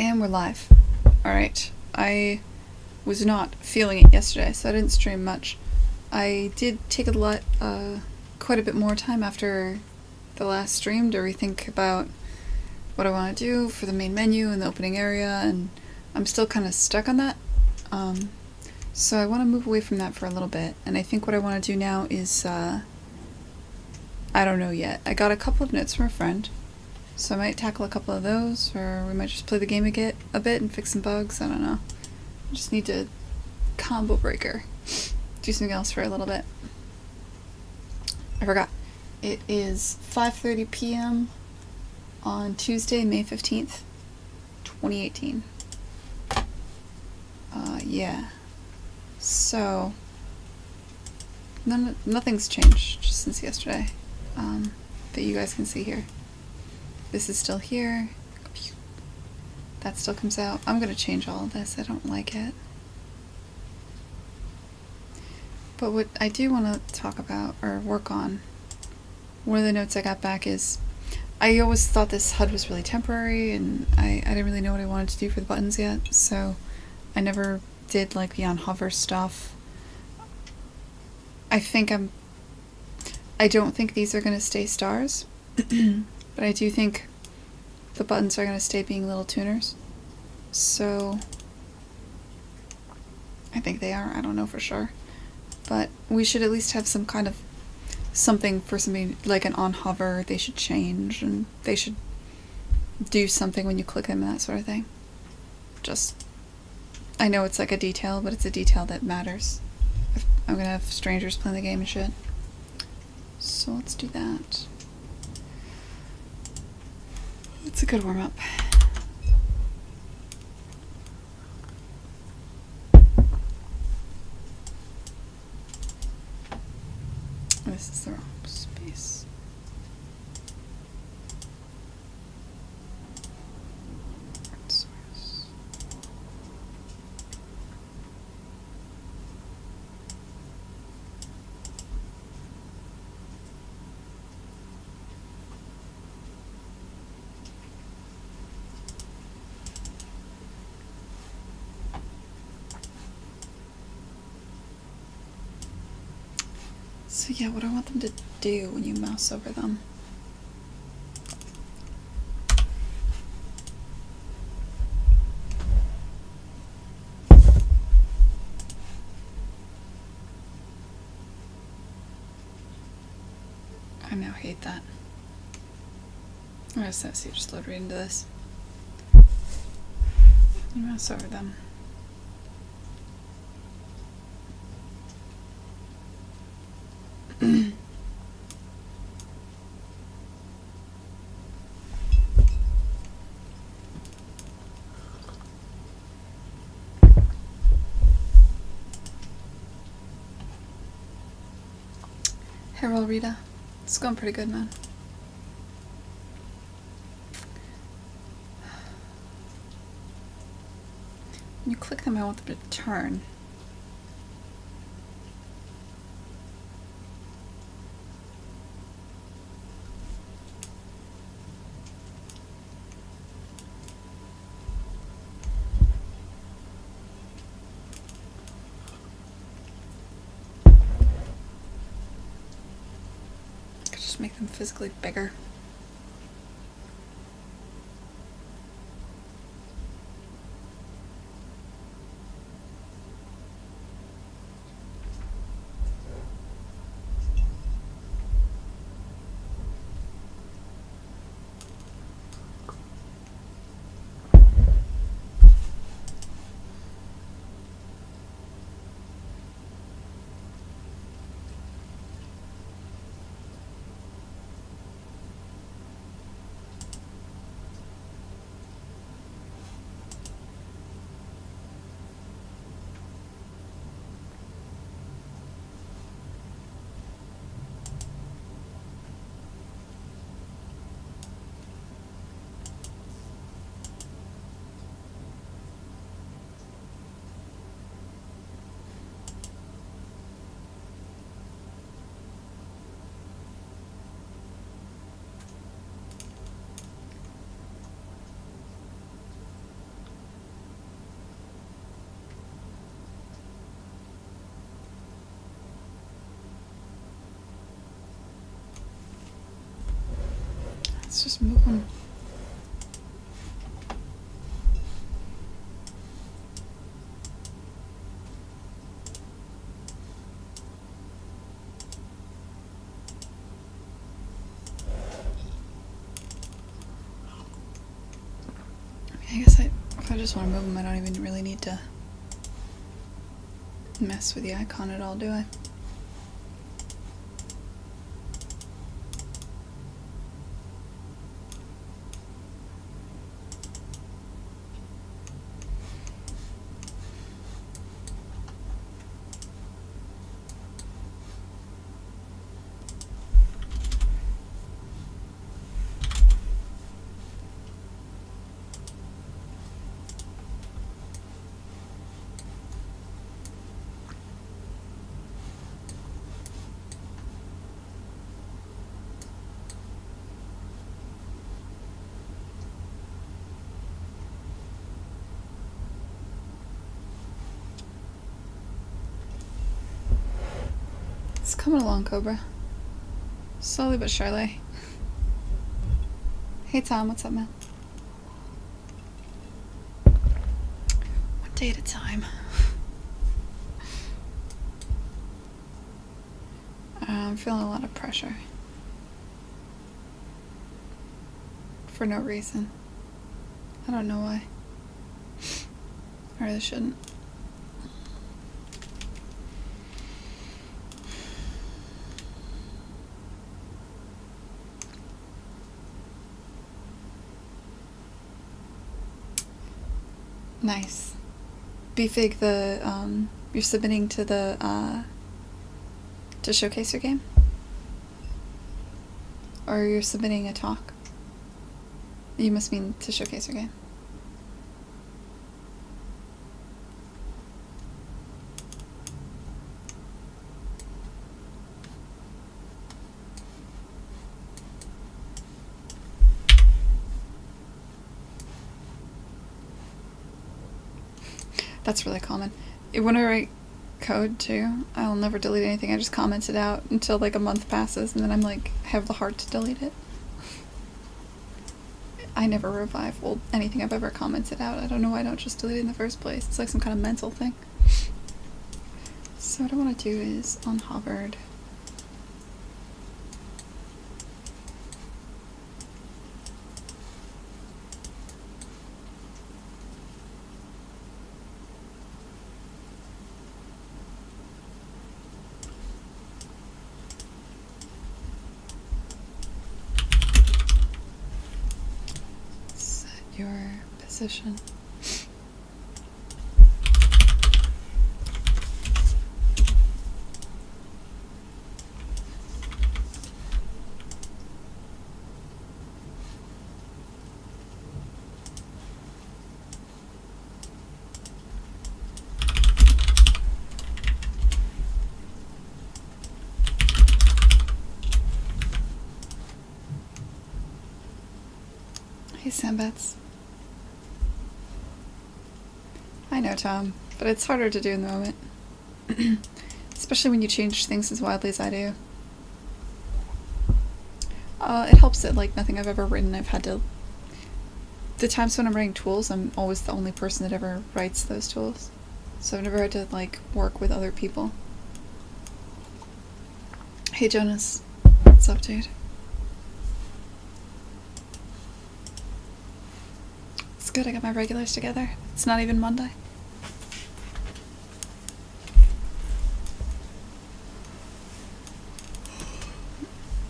And we're live. Alright, I was not feeling it yesterday, so I didn't stream much. I did take quite a bit more time after the last stream to rethink about what I want to do for the main menu and the opening area, and I'm still kind of stuck on that. So I want to move away from that for a little bit, and I think what I want to do now is, I don't know yet. I got a couple of notes from a friend, so I might tackle a couple of those, or we might just play the game a bit and fix some bugs. I don't know. I just need to combo breaker. Do something else for a little bit. I forgot. It is 5:30 p.m. on Tuesday, May 15th, 2018. Yeah. So, nothing's changed just since yesterday, that you guys can see here. This is still here. That still comes out. I'm gonna change all of this. I don't like it. But what I do want to talk about, or work on, one of the notes I got back is, I always thought this HUD was really temporary, and I didn't really know what I wanted to do for the buttons yet, so I never did like the on hover stuff. I don't think these are gonna stay stars, but I do think the buttons are gonna stay being little tuners. So I think they are. I don't know for sure. But we should at least have some kind of something for something like an on hover. They should change, and they should do something when you click them and that sort of thing. Just, I know it's like a detail, but it's a detail that matters. I'm gonna have strangers playing the game and shit. So let's do that. It's a good warm up. This is the wrong space. Source. So yeah, what I want them to do when you mouse over them. I now hate that. I guess that's you just load right into this. You mouse over them. Hey, roll, Rita. It's going pretty good, man. When you click them, I want them to turn. Just make them physically bigger. Let's just move them. I guess if I just want to move them, I don't even really need to mess with the icon at all, do I? It's coming along, Cobra. Slowly but surely. Hey Tom, what's up, man? One day at a time. I'm feeling a lot of pressure. For no reason. I don't know why. I really shouldn't. Nice. BFig, you're submitting to to showcase your game? Or you're submitting a talk? You must mean to showcase your game. That's really common. When I write code too, I'll never delete anything. I just comment it out until like a month passes, and then I'm like, have the heart to delete it. I never revive anything I've ever commented out. I don't know why I don't just delete it in the first place. It's like some kind of mental thing. So what I want to do is on Hovered. Your position. Hey, Sambats. I know, Tom, but it's harder to do in the moment. Especially when you change things as wildly as I do. It helps that, like, nothing I've ever written I've had to... The times when I'm writing tools, I'm always the only person that ever writes those tools. So I've never had to, like, work with other people. Hey, Jonas. What's up, dude? It's good, I got my regulars together. It's not even Monday.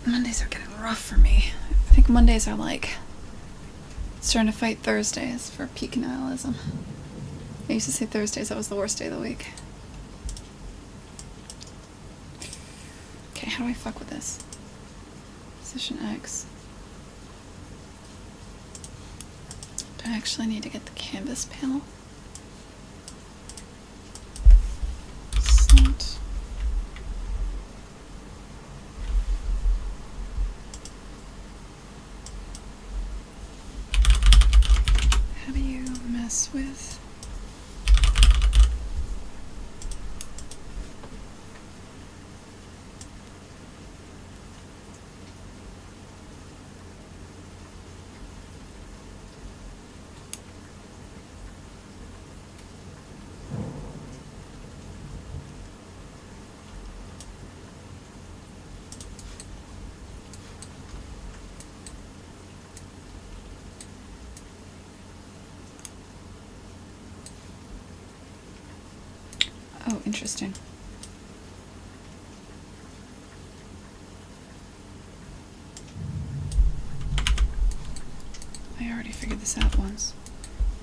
Mondays are getting rough for me. I think Mondays are like starting to fight Thursdays for peak nihilism. I used to say Thursdays, that was the worst day of the week. Okay, how do I fuck with this? Position X. Do I actually need to get the canvas panel? Slant. How do you mess with... Interesting. I already figured this out once.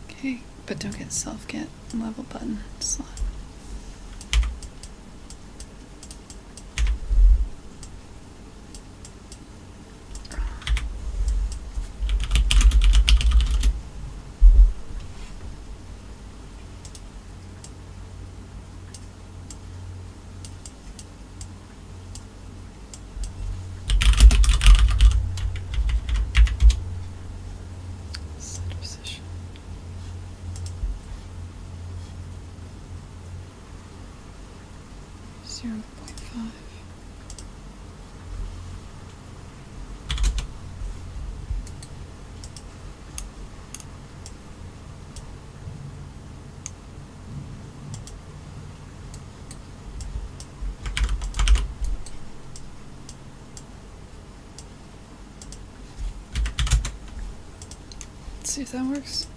Okay, but don't get self-get level button slot. Set position. 0.5. Let's see if that works.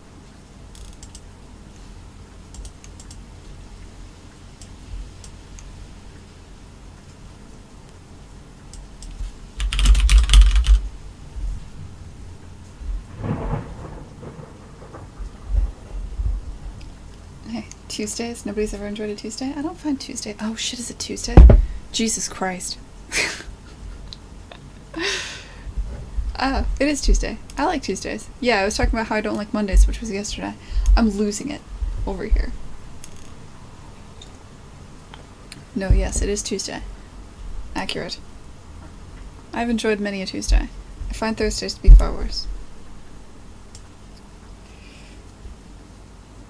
Hey, Tuesdays? Nobody's ever enjoyed a Tuesday? I don't find Tuesday. Oh shit, is it Tuesday? Jesus Christ. It is Tuesday. I like Tuesdays. Yeah, I was talking about how I don't like Mondays, which was yesterday. I'm losing it over here. No, yes, it is Tuesday. Accurate. I've enjoyed many a Tuesday. I find Thursdays to be far worse.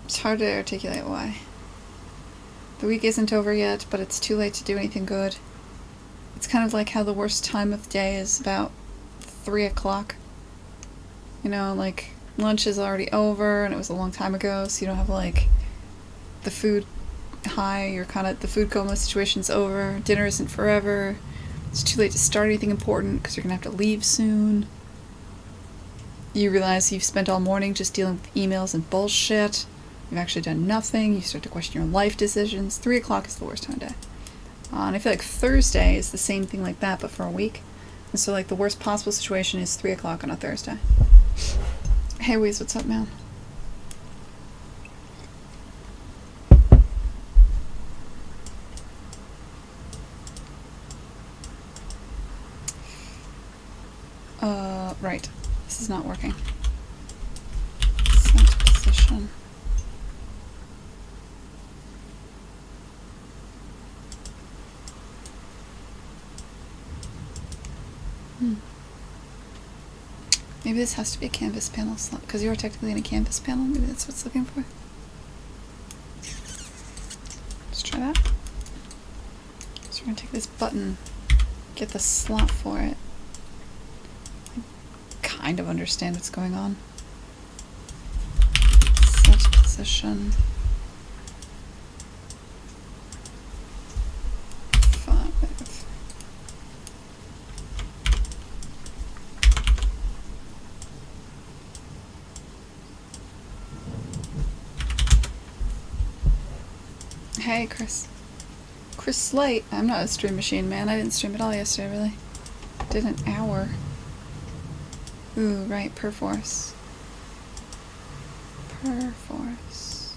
It's hard to articulate why. The week isn't over yet, but it's too late to do anything good. It's kind of like how the worst time of day is about 3 o'clock. You know, like, lunch is already over, and it was a long time ago, so you don't have, like, the food high, you're kind of, the food coma situation's over, dinner isn't forever, it's too late to start anything important, because you're gonna have to leave soon. You realize you've spent all morning just dealing with emails and bullshit, you've actually done nothing, you start to question your life decisions. 3 o'clock is the worst time of day. And I feel like Thursday is the same thing like that, but for a week. And so, like, the worst possible situation is 3 o'clock on a Thursday. Hey, Weez, what's up, man? Right. This is not working. Set position. Maybe this has to be a canvas panel slot, because you're technically in a canvas panel. Maybe that's what it's looking for. Let's try that. So we're going to take this button, get the slot for it. I kind of understand what's going on. Set position. 5. Hey, Chris. Chris Slate. I'm not a stream machine, man. I didn't stream at all yesterday, really. Did an hour. Ooh, right, Perforce. Perforce.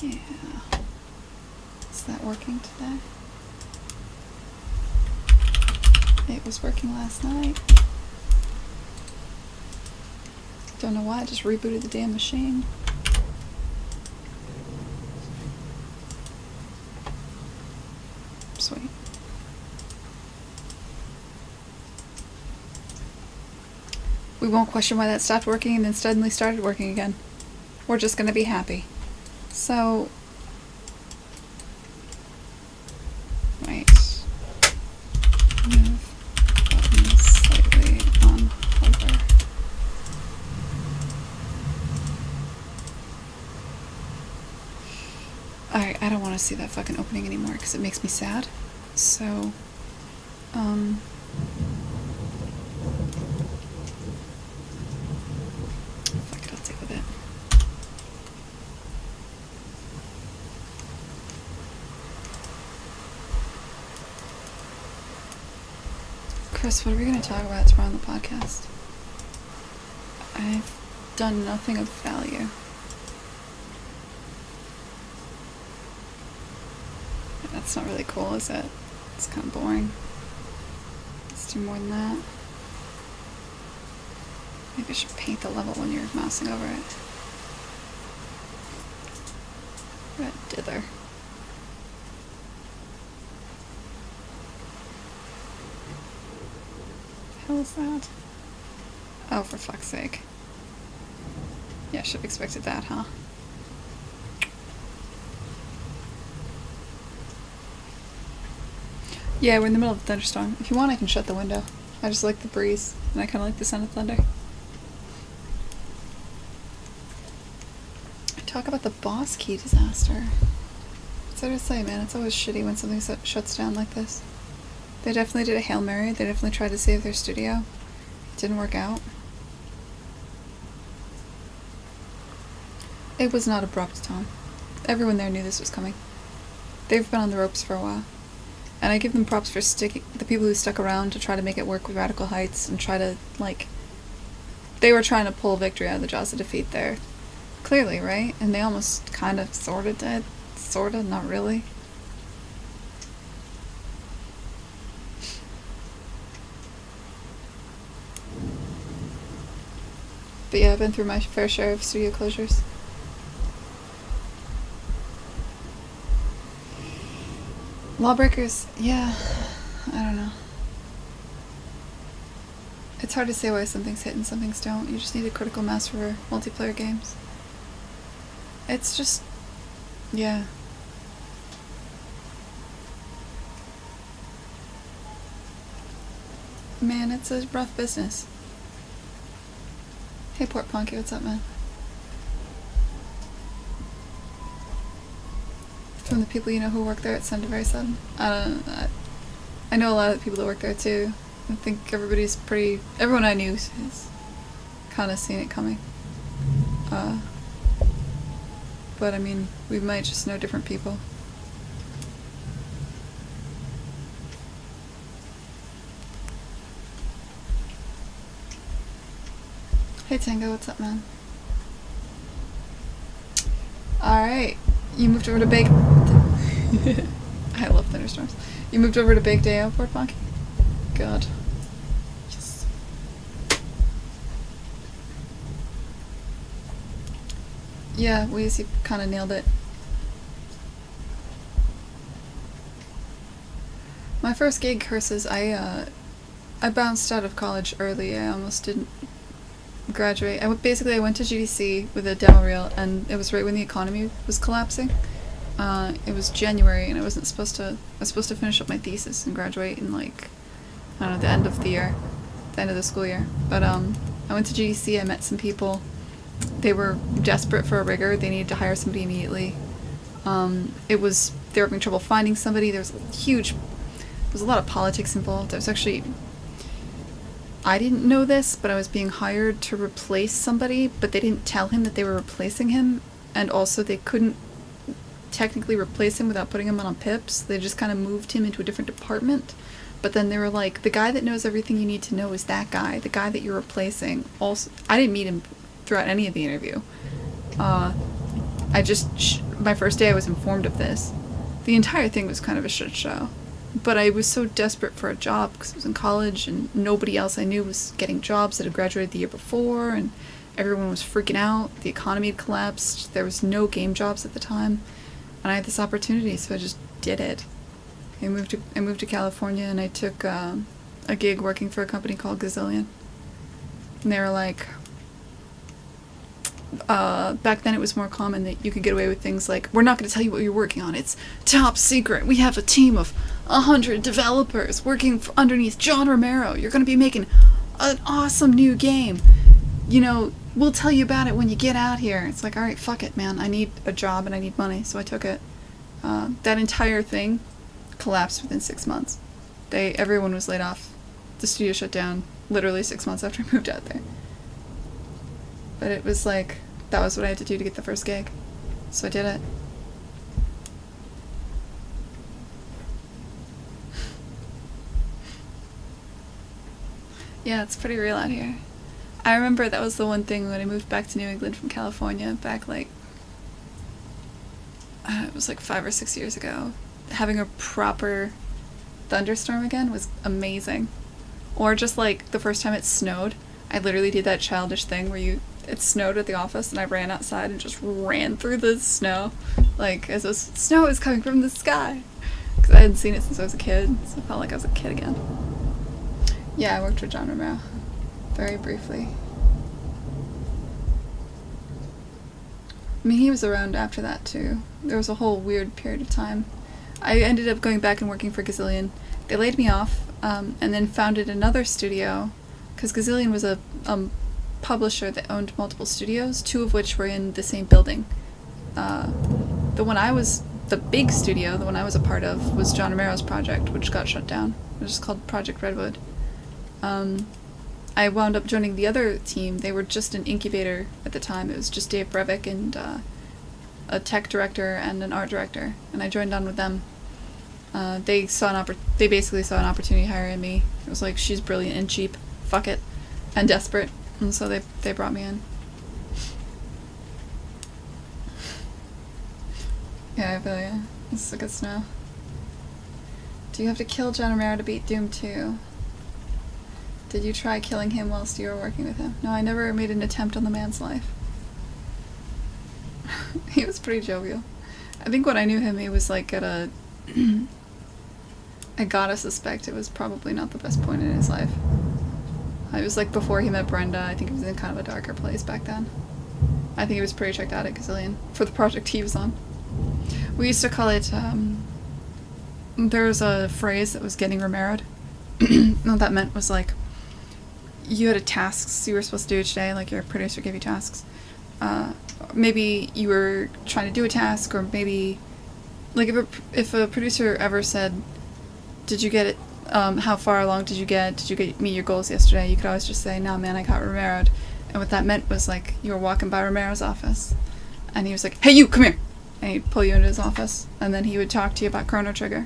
Yeah. Is that working today? It was working last night. Don't know why, I just rebooted the damn machine. Sweet. We won't question why that stopped working and then suddenly started working again. We're just gonna be happy. So... Right. Move button slightly on hover. Alright, I don't want to see that fucking opening anymore because it makes me sad. So, fuck it, I'll deal with it. Chris, what are we going to talk about tomorrow on the podcast? I've done nothing of value. That's not really cool, is it? It's kind of boring. Let's do more than that. Maybe I should paint the level when you're mousing over it. Red dither. What the hell is that? Oh, for fuck's sake. Yeah, I should have expected that, huh? Yeah, we're in the middle of a thunderstorm. If you want, I can shut the window. I just like the breeze, and I kind of like the sound of thunder. Talk about the boss key disaster. What's there to say, man? It's always shitty when something shuts down like this. They definitely did a Hail Mary. They definitely tried to save their studio. It didn't work out. It was not abrupt, Tom. Everyone there knew this was coming. They've been on the ropes for a while. And I give them props for the people who stuck around to try to make it work with Radical Heights and try to, like... They were trying to pull victory out of the jaws of defeat there. Clearly, right? And they almost kind of sorta did. Sorta, not really. But yeah, I've been through my fair share of studio closures. Lawbreakers, yeah, I don't know. It's hard to say why some things hit and some things don't. You just need a critical mass for multiplayer games. It's just, yeah. Man, it's a rough business. Hey, Port Ponky, what's up, man? From the people you know who work there, it sounded very sudden. I know a lot of the people that work there too. I think everyone I knew has kind of seen it coming. But I mean, we might just know different people. Hey Tango, what's up, man? Alright, you moved over to Bake... I love thunderstorms. You moved over to Bake Day Port Ponky? God. Yes. Yeah, Wheezy kind of nailed it. My first gig, curses, I bounced out of college early. I almost didn't graduate. I went to GDC with a demo reel, and it was right when the economy was collapsing. It was January, and I was supposed to finish up my thesis and graduate in, like, I don't know, the end of the school year. But I went to GDC. I met some people. They were desperate for a rigger. They needed to hire somebody immediately. They were having trouble finding somebody. There was a lot of politics involved. I didn't know this, but I was being hired to replace somebody, but they didn't tell him that they were replacing him, and also they couldn't technically replace him without putting him on pips. They just kind of moved him into a different department, but then they were like, the guy that knows everything you need to know is that guy. The guy that you're replacing also... I didn't meet him throughout any of the interview. My first day I was informed of this. The entire thing was kind of a shit show. But I was so desperate for a job because I was in college and nobody else I knew was getting jobs that had graduated the year before, and everyone was freaking out. The economy had collapsed. There was no game jobs at the time. And I had this opportunity, so I just did it. I moved to California, and I took a gig working for a company called Gazillion. And they were like... back then it was more common that you could get away with things like, we're not going to tell you what you're working on. It's top secret. We have a team of 100 developers working underneath John Romero. You're going to be making an awesome new game. You know, we'll tell you about it when you get out here. It's like, all right, fuck it, man. I need a job and I need money, so I took it. That entire thing collapsed within 6 months. Everyone was laid off. The studio shut down literally 6 months after I moved out there. But it was like, that was what I had to do to get the first gig. So I did it. Yeah, it's pretty real out here. I remember that was the one thing when I moved back to New England from California back like it was like 5 or 6 years ago. Having a proper thunderstorm again was amazing. Or just like the first time it snowed, I literally did that childish thing where it snowed at the office and I ran outside and just ran through the snow, like as if snow is coming from the sky. Because I hadn't seen it since I was a kid, so I felt like I was a kid again. Yeah, I worked for John Romero. Very briefly. I mean, he was around after that too. There was a whole weird period of time. I ended up going back and working for Gazillion. They laid me off, and then founded another studio, because Gazillion was a publisher that owned multiple studios, 2 of which were in the same building. The big studio, the one I was a part of, was John Romero's project, which got shut down. It was just called Project Redwood. I wound up joining the other team. They were just an incubator at the time. It was just Dave Brevik and a tech director and an art director, and I joined on with them. They basically saw an opportunity hiring me. It was like, she's brilliant and cheap, fuck it, and desperate, and so they brought me in. Yeah, I feel you. This is a good snow. Do you have to kill John Romero to beat Doom 2? Did you try killing him whilst you were working with him? No, I never made an attempt on the man's life. He was pretty jovial. I think when I knew him, he was like at a... I gotta suspect it was probably not the best point in his life. It was like before he met Brenda. I think he was in kind of a darker place back then. I think he was pretty checked out at Gazillion for the project he was on. We used to call it, there was a phrase that was getting Romero'd. What that meant was like, you had tasks you were supposed to do each day, like your producer gave you tasks. Maybe you were trying to do a task, or maybe, like if a producer ever said, did you get it, how far along did you meet your goals yesterday, you could always just say, nah man, I got Romero'd. And what that meant was like, you were walking by Romero's office, and he was like, hey you, come here! And he'd pull you into his office, and then he would talk to you about Chrono Trigger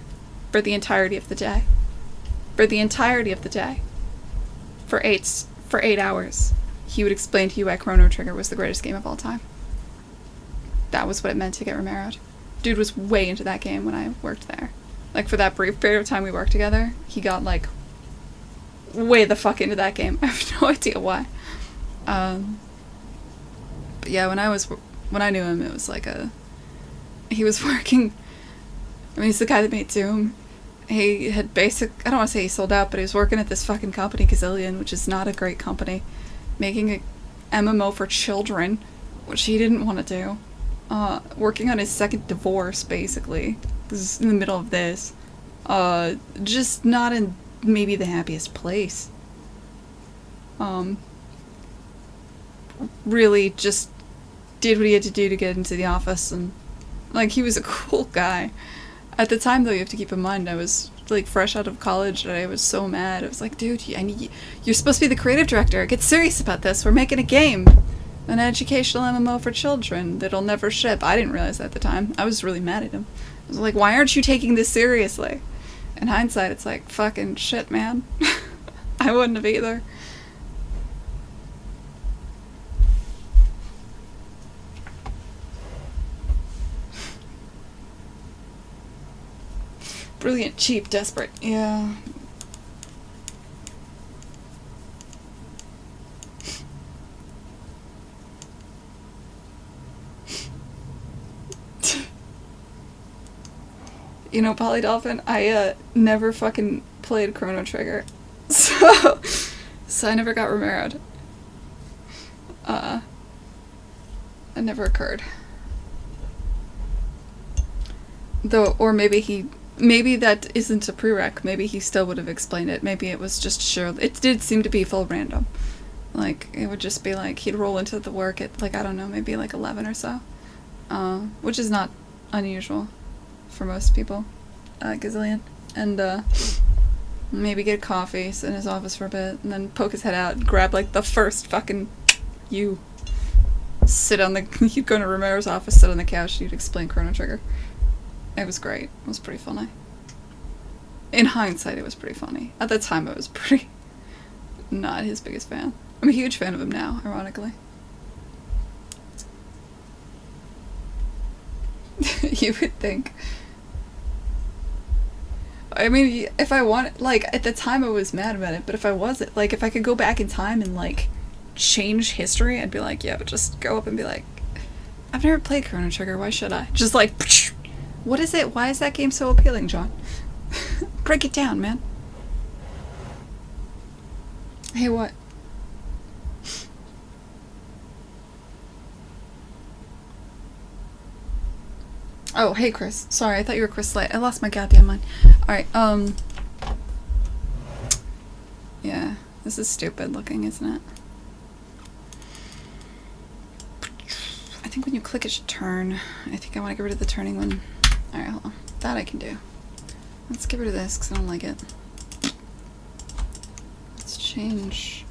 for the entirety of the day. For the entirety of the day. For 8 hours. He would explain to you why Chrono Trigger was the greatest game of all time. That was what it meant to get Romero'd. Dude was way into that game when I worked there. Like, for that brief period of time we worked together, he got, like, way the fuck into that game. I have no idea why. But yeah, when I knew him, it was like he was working... I mean, he's the guy that made Doom. He had I don't want to say he sold out, but he was working at this fucking company, Gazillion, which is not a great company, making a MMO for children, which he didn't want to do. Working on his second divorce, basically. This is in the middle of this. Just not in maybe the happiest place. Really just did what he had to do to get into the office, and, like, he was a cool guy. At the time, though, you have to keep in mind, I was, like, fresh out of college, and I was so mad. I was like, dude, you're supposed to be the creative director. Get serious about this. We're making a game. An educational MMO for children that'll never ship. I didn't realize that at the time. I was really mad at him. I was like, why aren't you taking this seriously? In hindsight, it's like, fucking shit, man. I wouldn't have either. Brilliant, cheap, desperate. Yeah. You know, Polydolphin, I never fucking played Chrono Trigger. So I never got Romero'd. It never occurred. Though, or maybe that isn't a prereq. Maybe he still would have explained it. Maybe it was just sure. It did seem to be full random. Like, it would just be like, he'd roll into the work at, like, I don't know, maybe like 11 or so. Which is not unusual for most people. Gazillion. And, maybe get a coffee, sit in his office for a bit, and then poke his head out and grab, like, the first fucking... You'd go to Romero's office, sit on the couch, and you'd explain Chrono Trigger. It was great. It was pretty funny. In hindsight, it was pretty funny. At the time, it was pretty... not his biggest fan. I'm a huge fan of him now, ironically. You would think. I mean, if I want, like, at the time I was mad about it, but if I wasn't, like, if I could go back in time and, like, change history, I'd be like, yeah, but just go up and be like, I've never played Chrono Trigger, why should I? Just like, what is it? Why is that game so appealing, John? Break it down, man. Hey, what? Oh, hey, Chris. Sorry, I thought you were Chris Light. I lost my goddamn mind. Alright, yeah, this is stupid looking, isn't it? I think when you click it should turn. I think I want to get rid of the turning one. Alright, hold on. That I can do. Let's get rid of this because I don't like it. Let's change.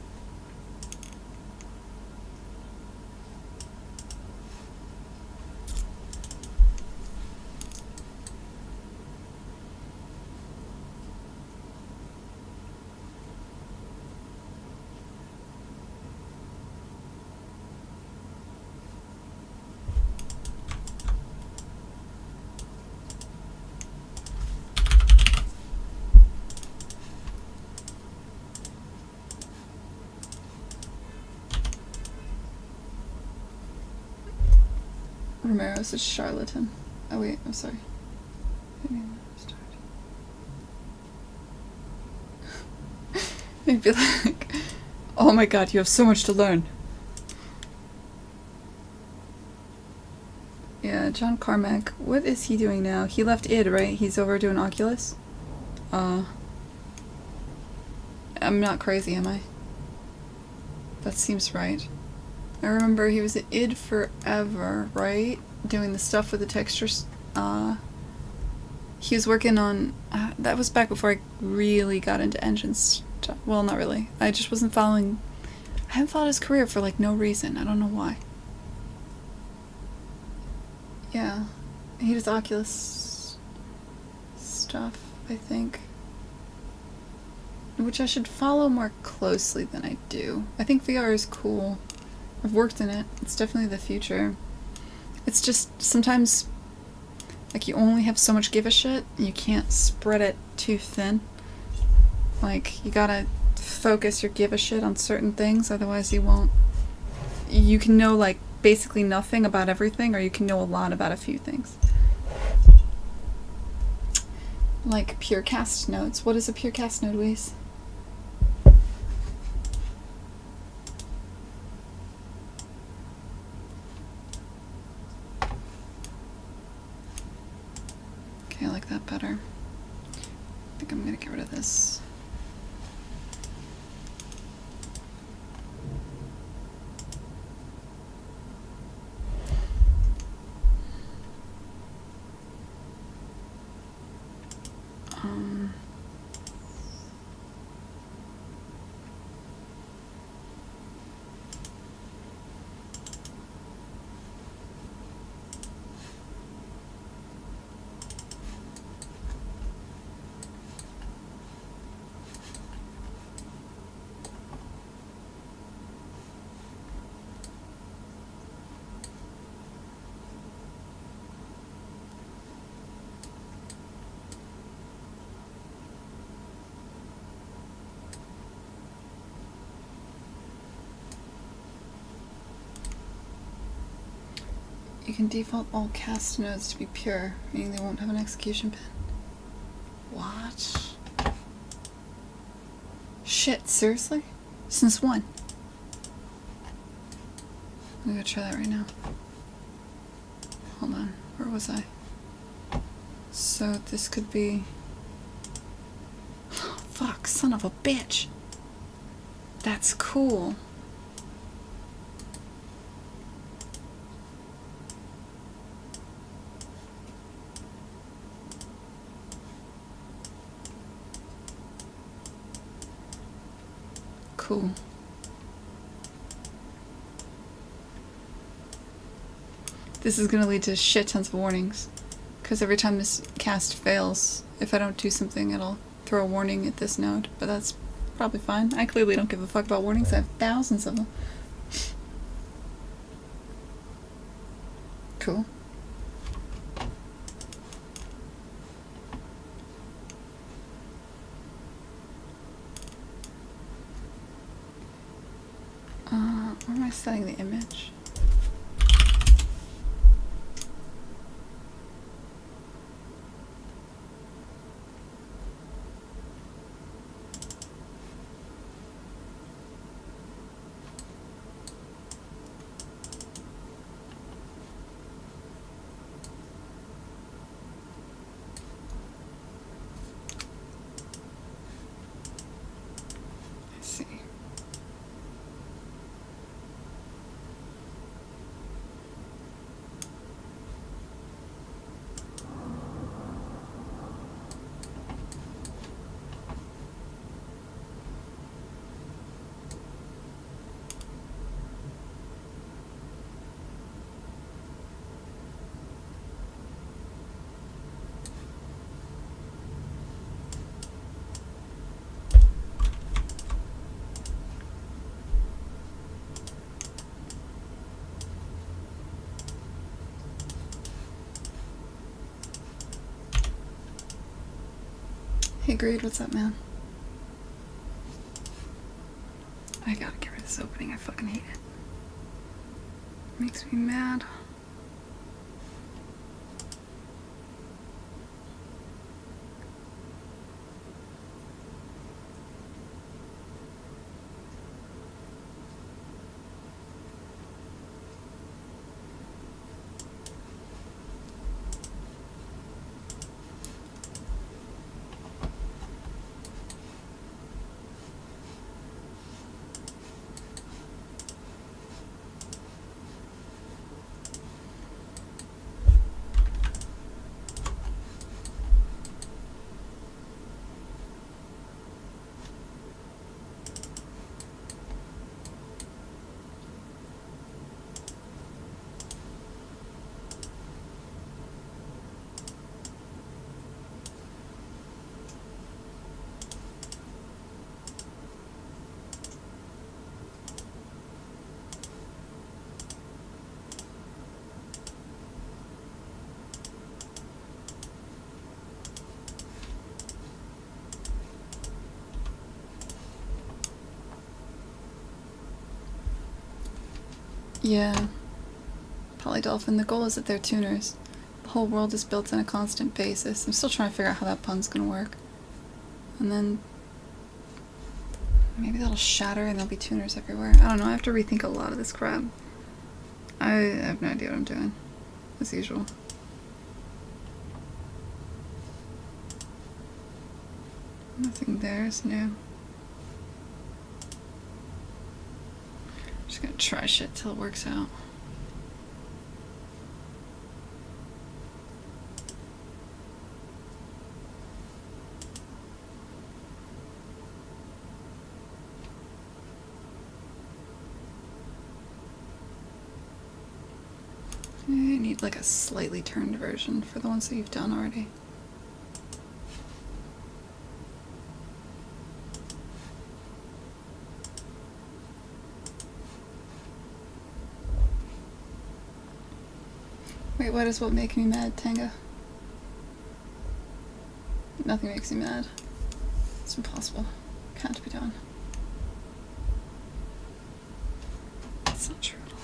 Romero says charlatan. Oh wait, I'm sorry. They'd be like, oh my god, you have so much to learn. Yeah, John Carmack. What is he doing now? He left id, right? He's over doing Oculus? I'm not crazy, am I? That seems right. I remember he was at id forever, right? Doing the stuff with the textures. He was working on... that was back before I really got into engine stuff. Well, not really. I just wasn't following... I haven't followed his career for, like, no reason. I don't know why. Yeah. He does Oculus stuff, I think. Which I should follow more closely than I do. I think VR is cool. I've worked in it. It's definitely the future. It's just sometimes, like, you only have so much give a shit. You can't spread it too thin. Like, you gotta focus your give a shit on certain things, otherwise you won't. You can know, like, basically nothing about everything, or you can know a lot about a few things. Like pure cast nodes. What is a pure cast node, Weiss? Okay, I like that better. I think I'm gonna get rid of this. You can default all cast nodes to be pure, meaning they won't have an execution pin. What? Shit, seriously? Since when? I'm gonna try that right now. Hold on, where was I? So this could be... Oh, fuck, son of a bitch! That's cool. Cool. This is gonna lead to shit tons of warnings. Because every time this cast fails, if I don't do something, it'll throw a warning at this node. But that's Probably fine. I clearly don't give a fuck about warnings. I have thousands of them. Cool. Where am I setting the image? Let's see. Hey, Greed, what's up, man? I gotta get rid of this opening. I fucking hate it. Makes me mad. Yeah. Polydolphin, the goal is that they're tuners. The whole world is built on a constant basis. I'm still trying to figure out how that pun's gonna work. And then maybe that'll shatter and there'll be tuners everywhere. I don't know, I have to rethink a lot of this crap. I have no idea what I'm doing, as usual. Nothing there is new. Just gonna try shit till it works out. I need like a slightly turned version for the ones that you've done already. Wait, what is what make me mad, Tanga? Nothing makes me mad. It's impossible. Can't be done. That's not true at all.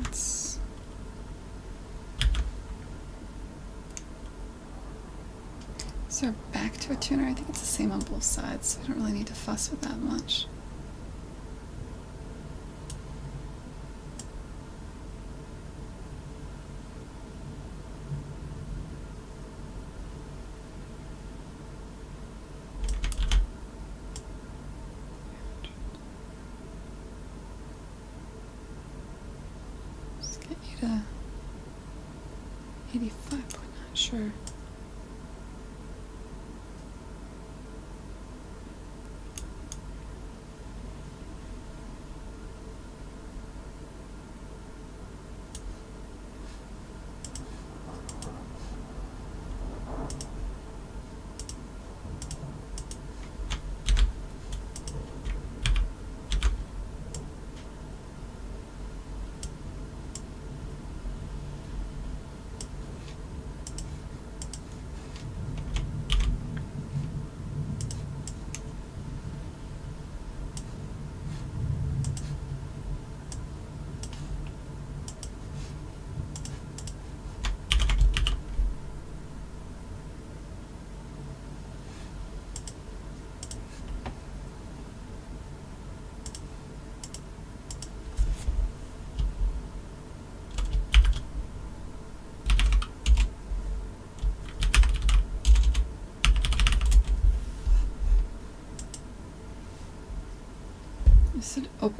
Let's... Is there a back to a tuner? I think it's the same on both sides, so I don't really need to fuss with that much. Let's get you to 85.9, sure.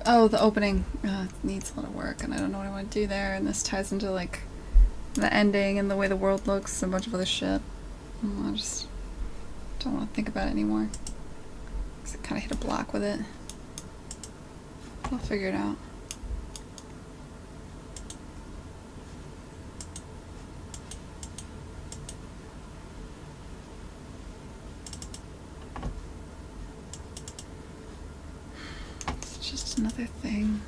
Oh, the opening needs a lot of work, and I don't know what I want to do there. And this ties into like the ending and the way the world looks, and a bunch of other shit. I just don't want to think about it anymore. Cause I kind of hit a block with it. I'll figure it out. It's just another thing.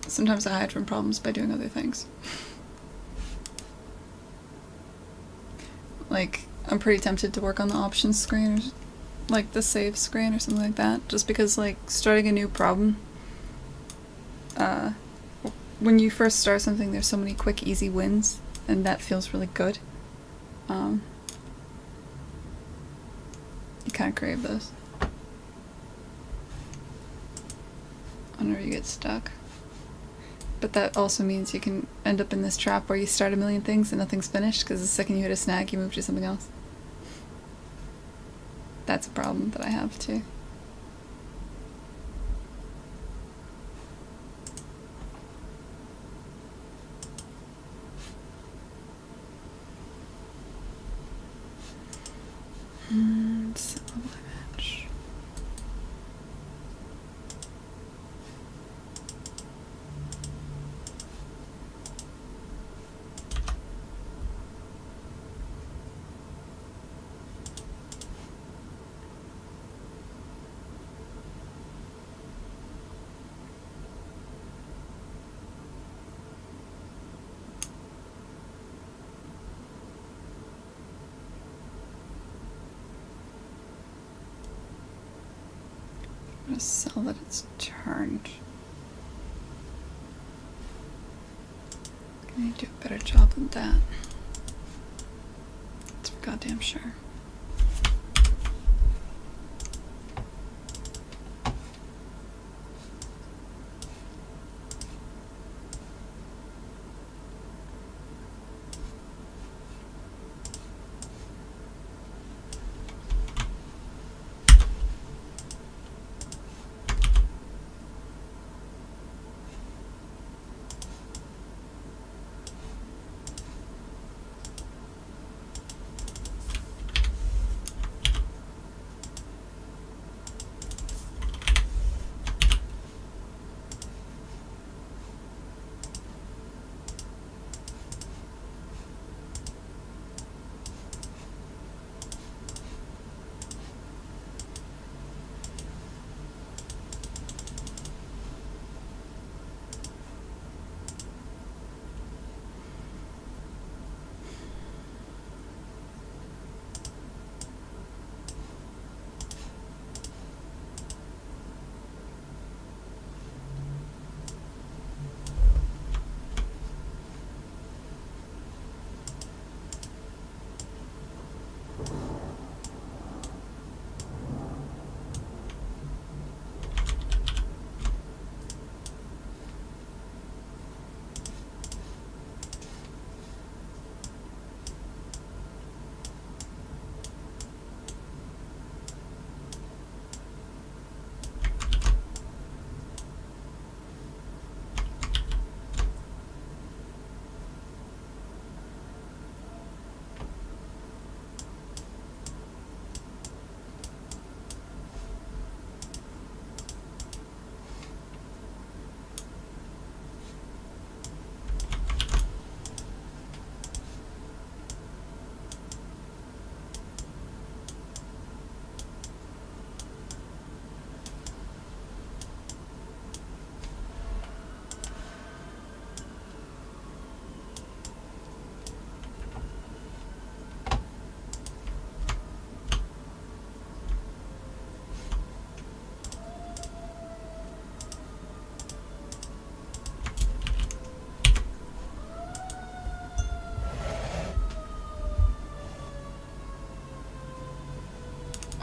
Sometimes I hide from problems by doing other things. Like, I'm pretty tempted to work on the options screen, or like the save screen or something like that, just because like starting a new problem, when you first start something there's so many quick easy wins, and that feels really good. You kind of crave those whenever you get stuck. But that also means you can end up in this trap where you start a million things and nothing's finished, because the second you hit a snag you move to something else. That's a problem that I have too. Set level image. I'm gonna sell that it's turned. I need to do a better job than that. That's for goddamn sure.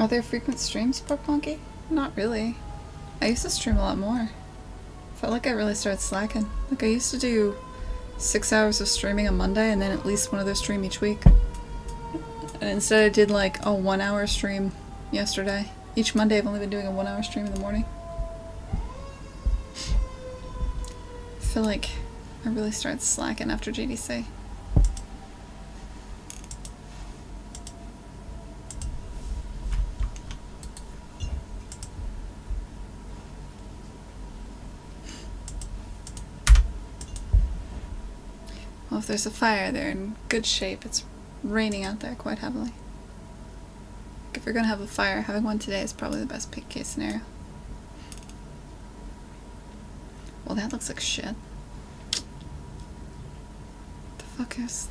Are there frequent streams, Pork Monkey? Not really. I used to stream a lot more. Felt like I really started slacking. Like I used to do 6 hours of streaming on Monday and then at least one other stream each week. And instead I did like a 1 hour stream yesterday. Each Monday I've only been doing a 1 hour stream in the morning. I feel like I really started slacking after GDC. Well, if there's a fire, they're in good shape. It's raining out there quite heavily. If you're gonna have a fire, having one today is probably the best case scenario. Well, that looks like shit. The fuck is...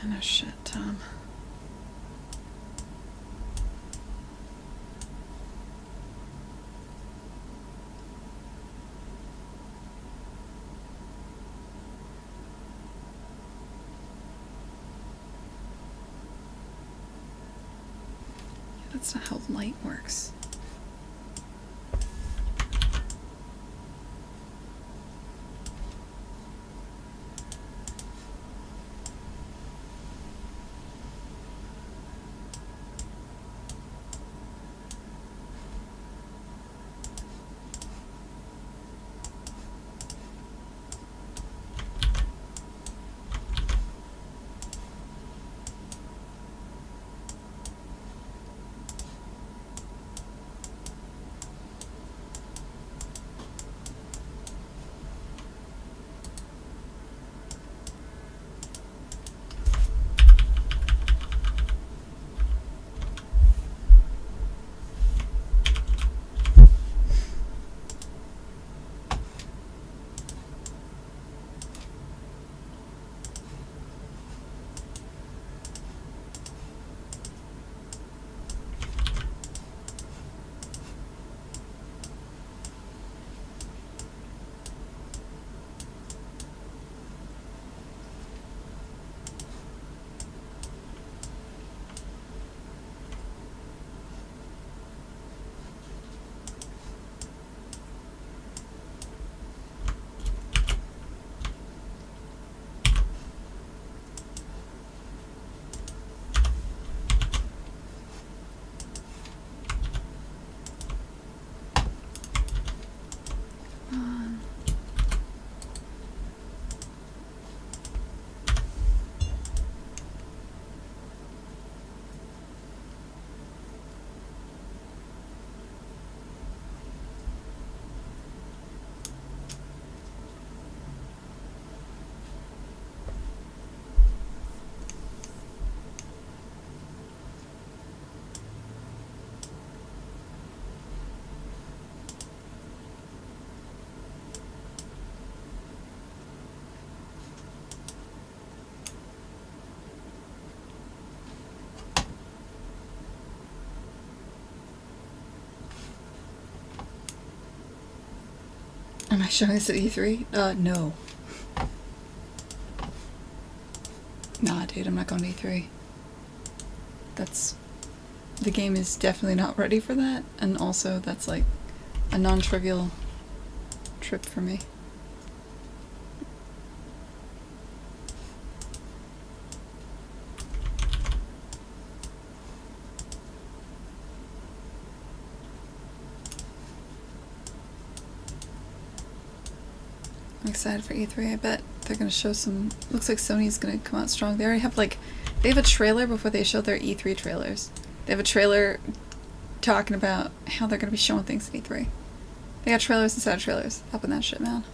No shit, Tom. That's not how light works. Am I showing this at E3? No. Nah, dude, I'm not going to E3. That's... The game is definitely not ready for that, and also that's like a non-trivial trip for me. I'm excited for E3. I bet they're gonna show some... Looks like Sony's gonna come out strong. They already have like... They have a trailer before they show their E3 trailers. They have a trailer talking about how they're gonna be showing things at E3. They got trailers inside of trailers. Up in that shit, man.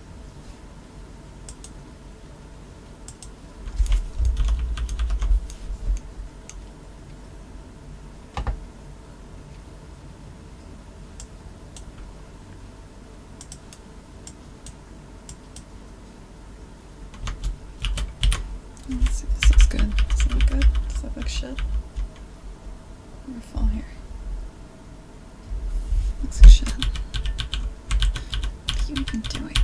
Let's see if this looks good. Does that look good? Does that look shit? I'm gonna fall here. Looks like shit. What are you even doing?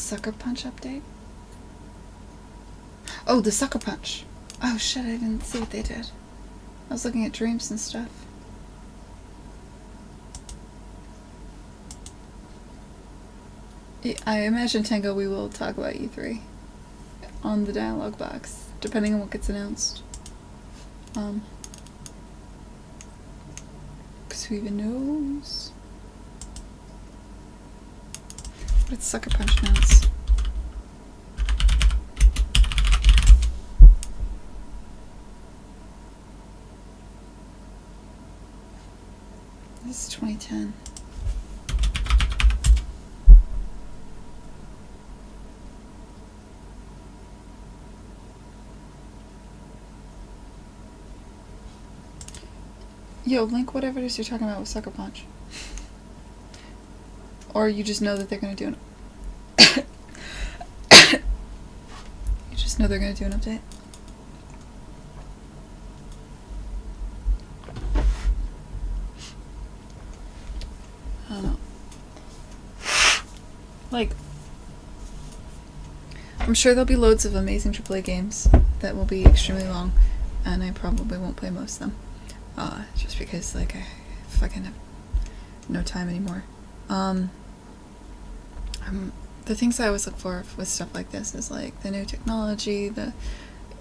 Sucker Punch update? Oh, the Sucker Punch! Oh shit, I didn't see what they did. I was looking at dreams and stuff. I imagine, Tango, we will talk about E3 on the dialogue box, depending on what gets announced. Because who even knows? What did Sucker Punch announce? This is 2010. Yo, link whatever it is you're talking about with Sucker Punch. Or you just know that they're gonna do an you just know they're gonna do an update. I don't know. Like, I'm sure there'll be loads of amazing AAA games that will be extremely long, and I probably won't play most of them. Just because, like, I fucking have no time anymore. The things I always look for with stuff like this is, like, the new technology, the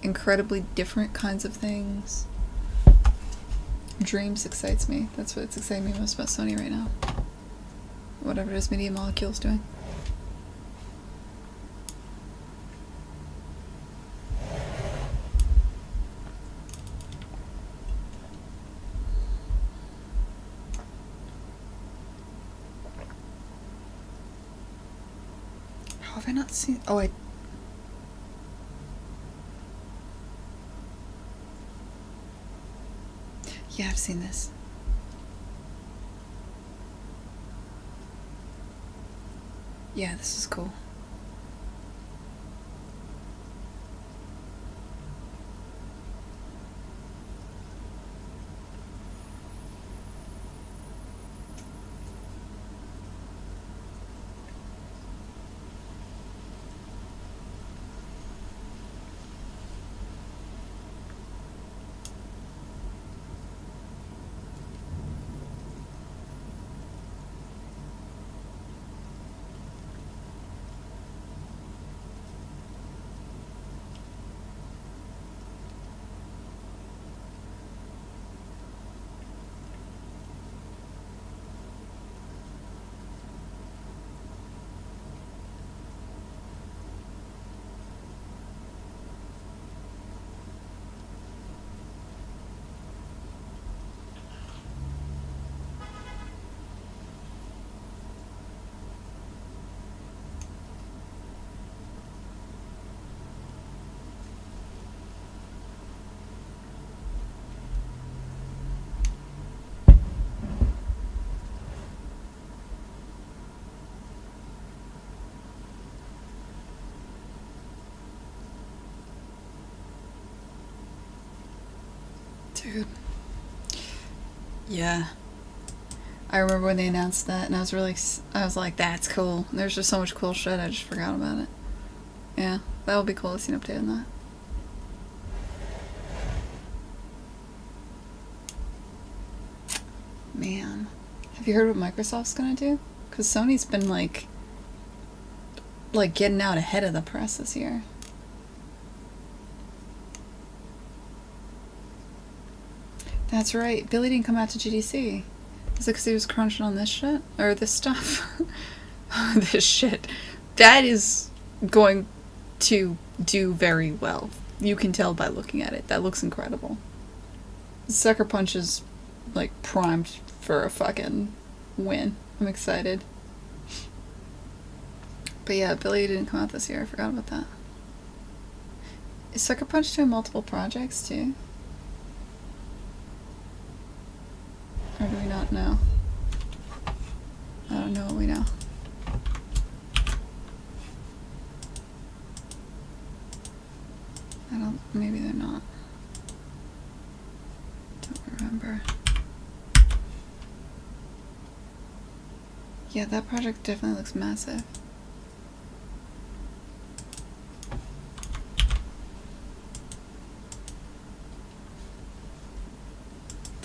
incredibly different kinds of things. Dreams excites me. That's what's exciting me most about Sony right now. Whatever it is Media Molecule's doing. How have I not seen... Oh, yeah, I've seen this. Yeah, this is cool. Dude. Yeah. I remember when they announced that, and I was like, that's cool. There's just so much cool shit, I just forgot about it. Yeah, that would be cool to see an update on that. Man. Have you heard what Microsoft's gonna do? Because Sony's been, like, getting out ahead of the press this year. That's right. Billy didn't come out to GDC. Is it because he was crunching on this shit? Or this stuff? This shit. That is going to do very well. You can tell by looking at it. That looks incredible. Sucker Punch is, like, primed for a fucking win. I'm excited. But yeah, Billy didn't come out this year. I forgot about that. Is Sucker Punch doing multiple projects, too? Or do we not know? I don't know what we know. Maybe they're not. Don't remember. Yeah, that project definitely looks massive.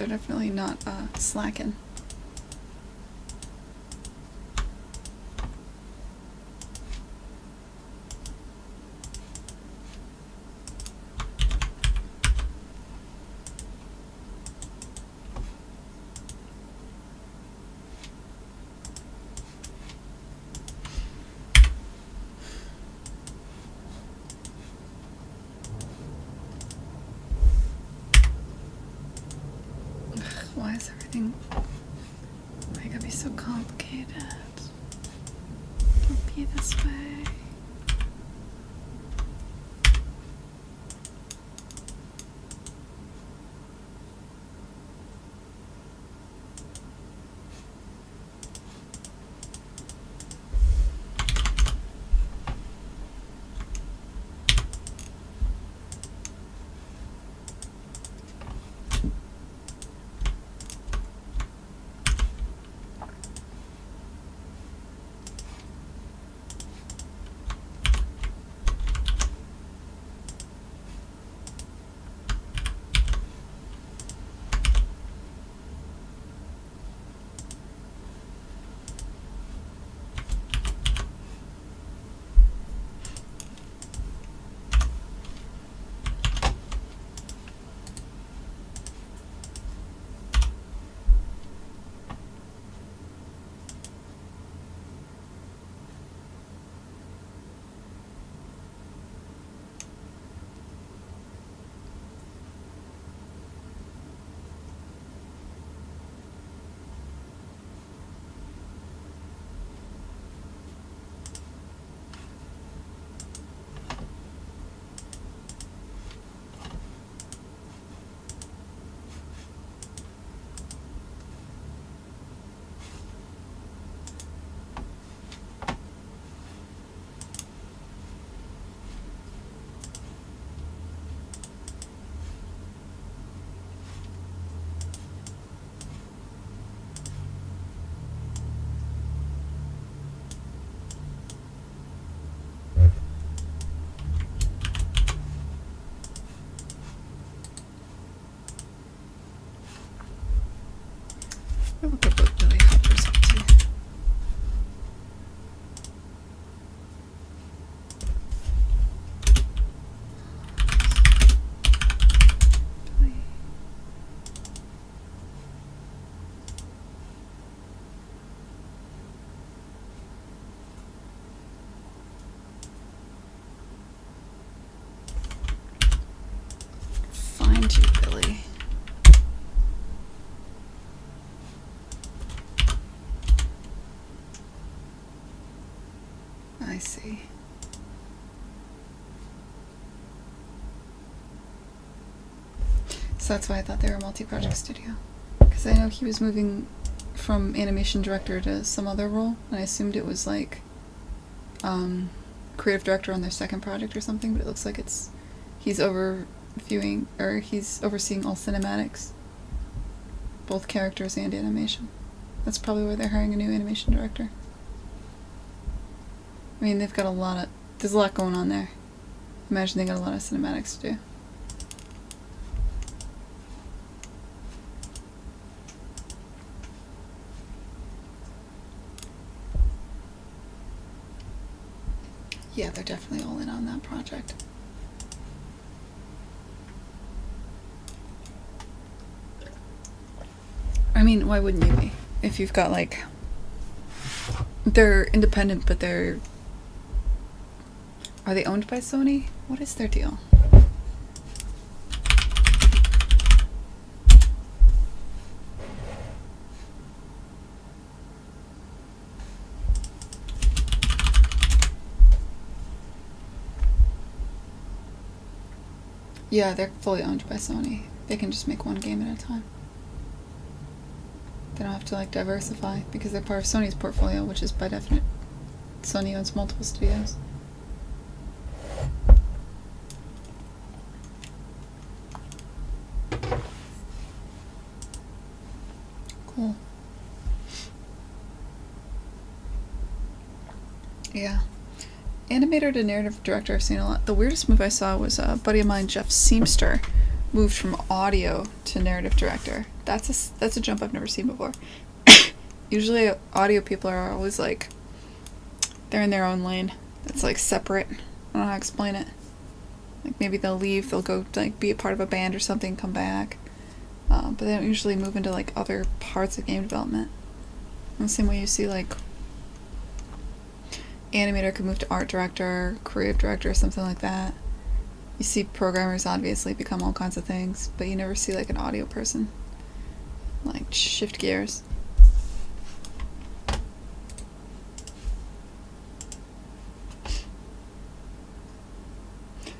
they're definitely not slacking. Why is everything gotta be so complicated? Don't be this way. I'll look up what Billy Hopper's up to. Billy. Find you, Billy. I see. So that's why I thought they were a multi-project studio. Because I know he was moving from animation director to some other role, and I assumed it was like creative director on their second project or something, but it looks like he's overseeing all cinematics, both characters and animation. That's probably why they're hiring a new animation director. I mean, they've got there's a lot going on there. Imagine they got a lot of cinematics to do. Yeah, they're definitely all in on that project. I mean, why wouldn't you be? If you've got they're independent, but are they owned by Sony? What is their deal? Yeah, they're fully owned by Sony. They can just make one game at a time. They don't have to diversify because they're part of Sony's portfolio, which is by definite. Sony owns multiple studios. Cool. Yeah. Animator to narrative director, I've seen a lot. The weirdest move I saw was a buddy of mine, Jeff Seamster, moved from audio to narrative director. that's a jump I've never seen before. Usually, audio people are always like, they're in their own lane. It's like separate. I don't know how to explain it. Like maybe they'll leave, they'll go like be a part of a band or something, come back. But they don't usually move into like other parts of game development. In the same way you see like animator could move to art director, creative director, or something like that. You see programmers obviously become all kinds of things, but you never see like an audio person like shift gears.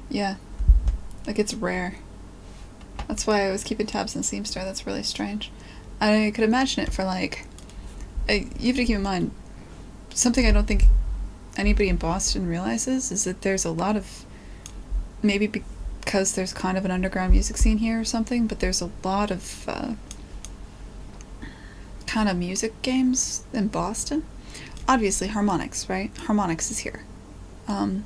Yeah, like it's rare. That's why I was keeping tabs on Seamster. That's really strange. I could imagine it for like, you have to keep in mind, something I don't think anybody in Boston realizes is that there's a lot of, maybe because there's kind of an underground music scene here or something, but there's a lot of kind of music games in Boston. Obviously Harmonix, right? Harmonix is here. And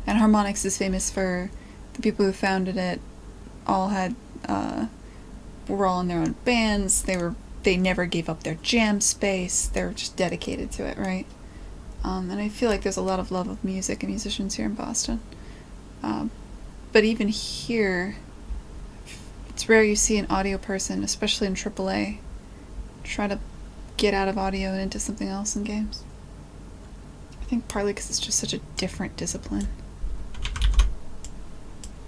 Harmonix is famous for the people who founded it all had were all in their own bands. They never gave up their jam space. They were just dedicated to it, right? And I feel like there's a lot of love of music and musicians here in Boston. But even here, it's rare you see an audio person, especially in AAA, try to get out of audio and into something else in games. I think partly because it's just such a different discipline.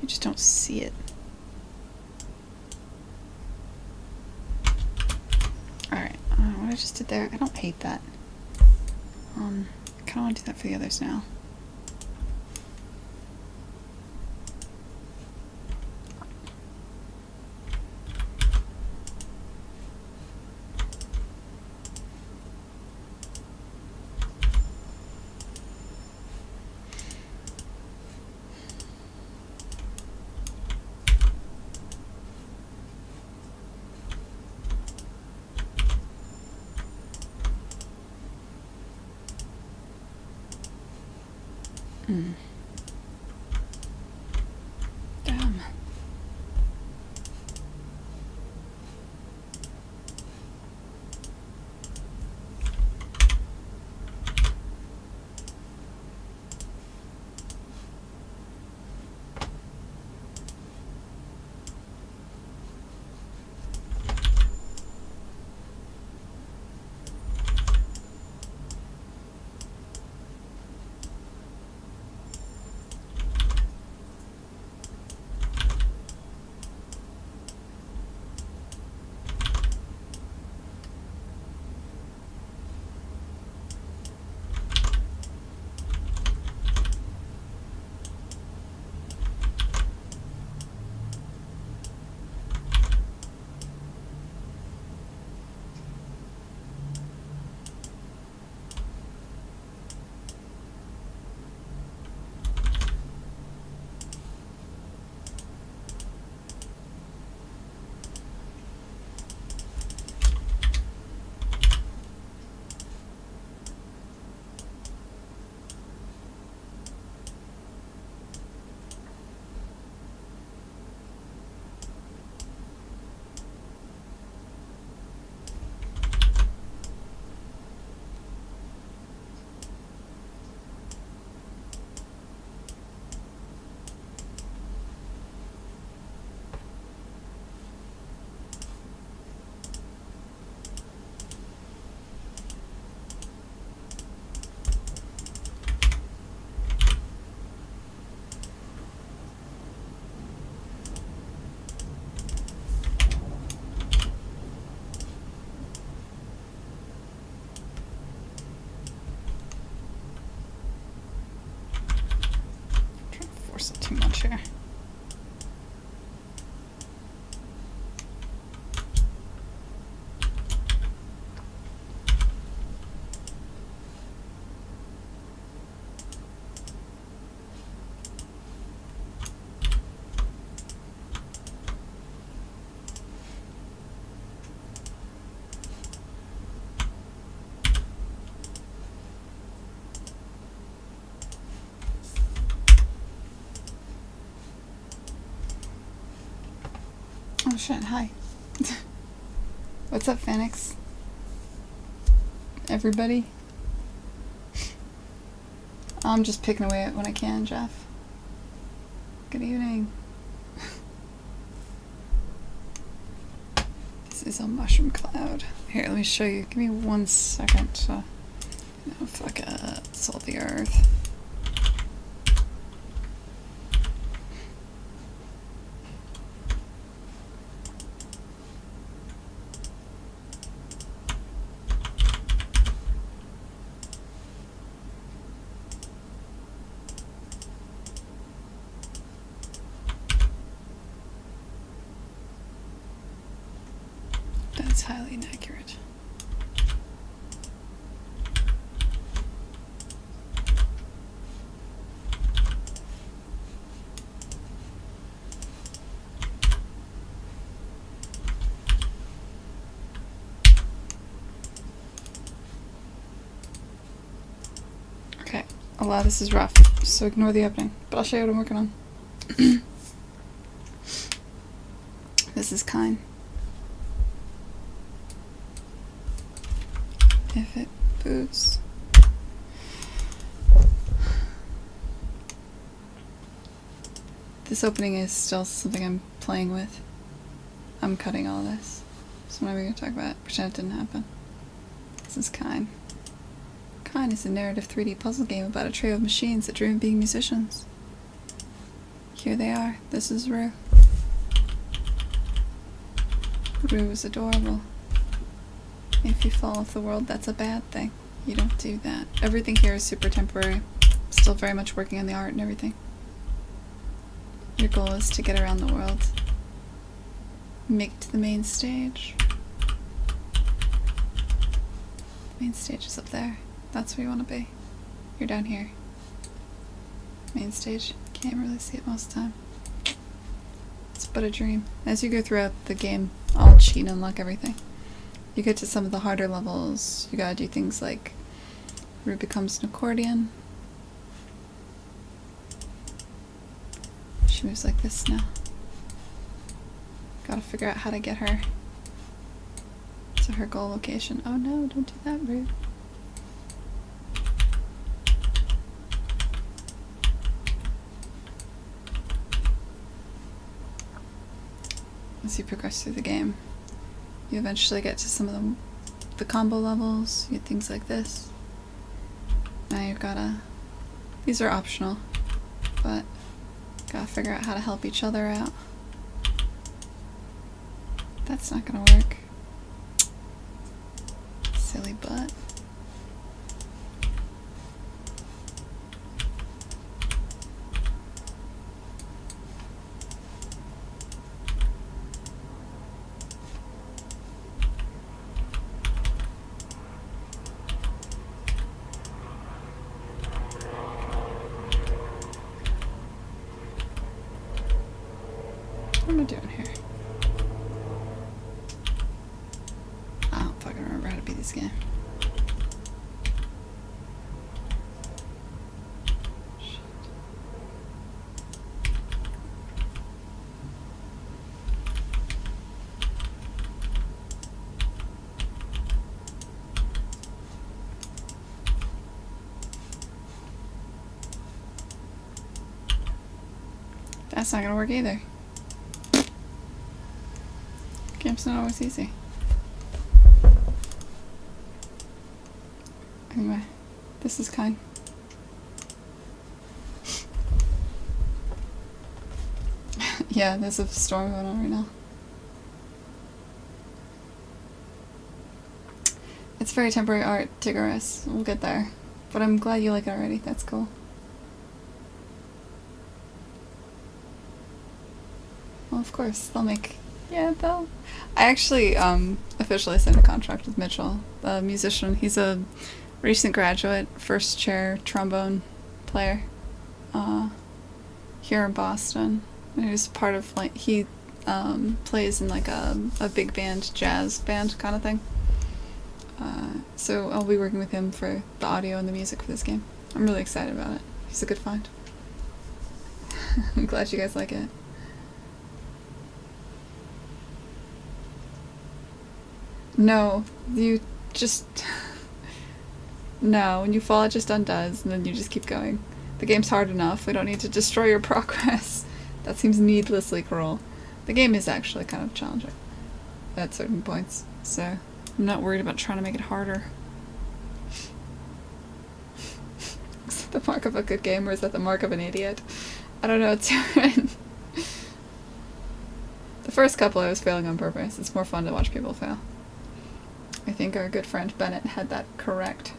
You just don't see it. Alright, what I just did there, I don't hate that. I kind of want to do that for the others now. Damn. Force it too much here. Oh shit, hi. What's up, Phoenix? Everybody? I'm just picking away at it when I can, Jeff. Good evening. This is a mushroom cloud. Here, let me show you. Give me 1 second to... No, fuck it. Salt the earth. That's highly inaccurate. Okay, a lot of this is rough, so ignore the opening, but I'll show you what I'm working on. This is Kine. If it boots. This opening is still something I'm playing with. I'm cutting all this. So what are we going to talk about? Pretend it didn't happen. This is Kine. Kine is a narrative 3D puzzle game about a trio of machines that dream of being musicians. Here they are. This is Rue. Rue is adorable. If you fall off the world, that's a bad thing. You don't do that. Everything here is super temporary. Still very much working on the art and everything. Your goal is to get around the world. Make it to the main stage. The main stage is up there. That's where you want to be. You're down here. Main stage. Can't really see it most of the time. It's but a dream. As you go throughout the game, I'll cheat and unlock everything. You get to some of the harder levels, you gotta do things like Rue becomes an accordion. She moves like this now. Gotta figure out how to get her to her goal location. Oh no, don't do that, Rue. As you progress through the game, you eventually get to some of the combo levels. You get things like this. Now you've gotta... These are optional, but gotta figure out how to help each other out. That's not gonna work. Silly butt. What am I doing here? I don't fucking remember how to beat this game. Shit. That's not gonna work either. Game's not always easy. Anyway, this is Kine. Yeah, there's a storm going on right now. It's very temporary art, Tigris. We'll get there. But I'm glad you like it already. That's cool. Well, of course, they'll make... Yeah, they'll... I actually officially signed a contract with Mitchell, the musician. He's a recent graduate, first chair trombone player here in Boston. And he's part of, like, he plays in like a big band, jazz band kind of thing. So I'll be working with him for the audio and the music for this game. I'm really excited about it. He's a good find. I'm glad you guys like it. No, you just... No, when you fall it just undoes, and then you just keep going. The game's hard enough, we don't need to destroy your progress. That seems needlessly cruel. The game is actually kind of challenging at certain points, so I'm not worried about trying to make it harder. Is that the mark of a good game, or is that the mark of an idiot? I don't know, it's the first couple I was failing on purpose. It's more fun to watch people fail. I think our good friend Bennett had that correct.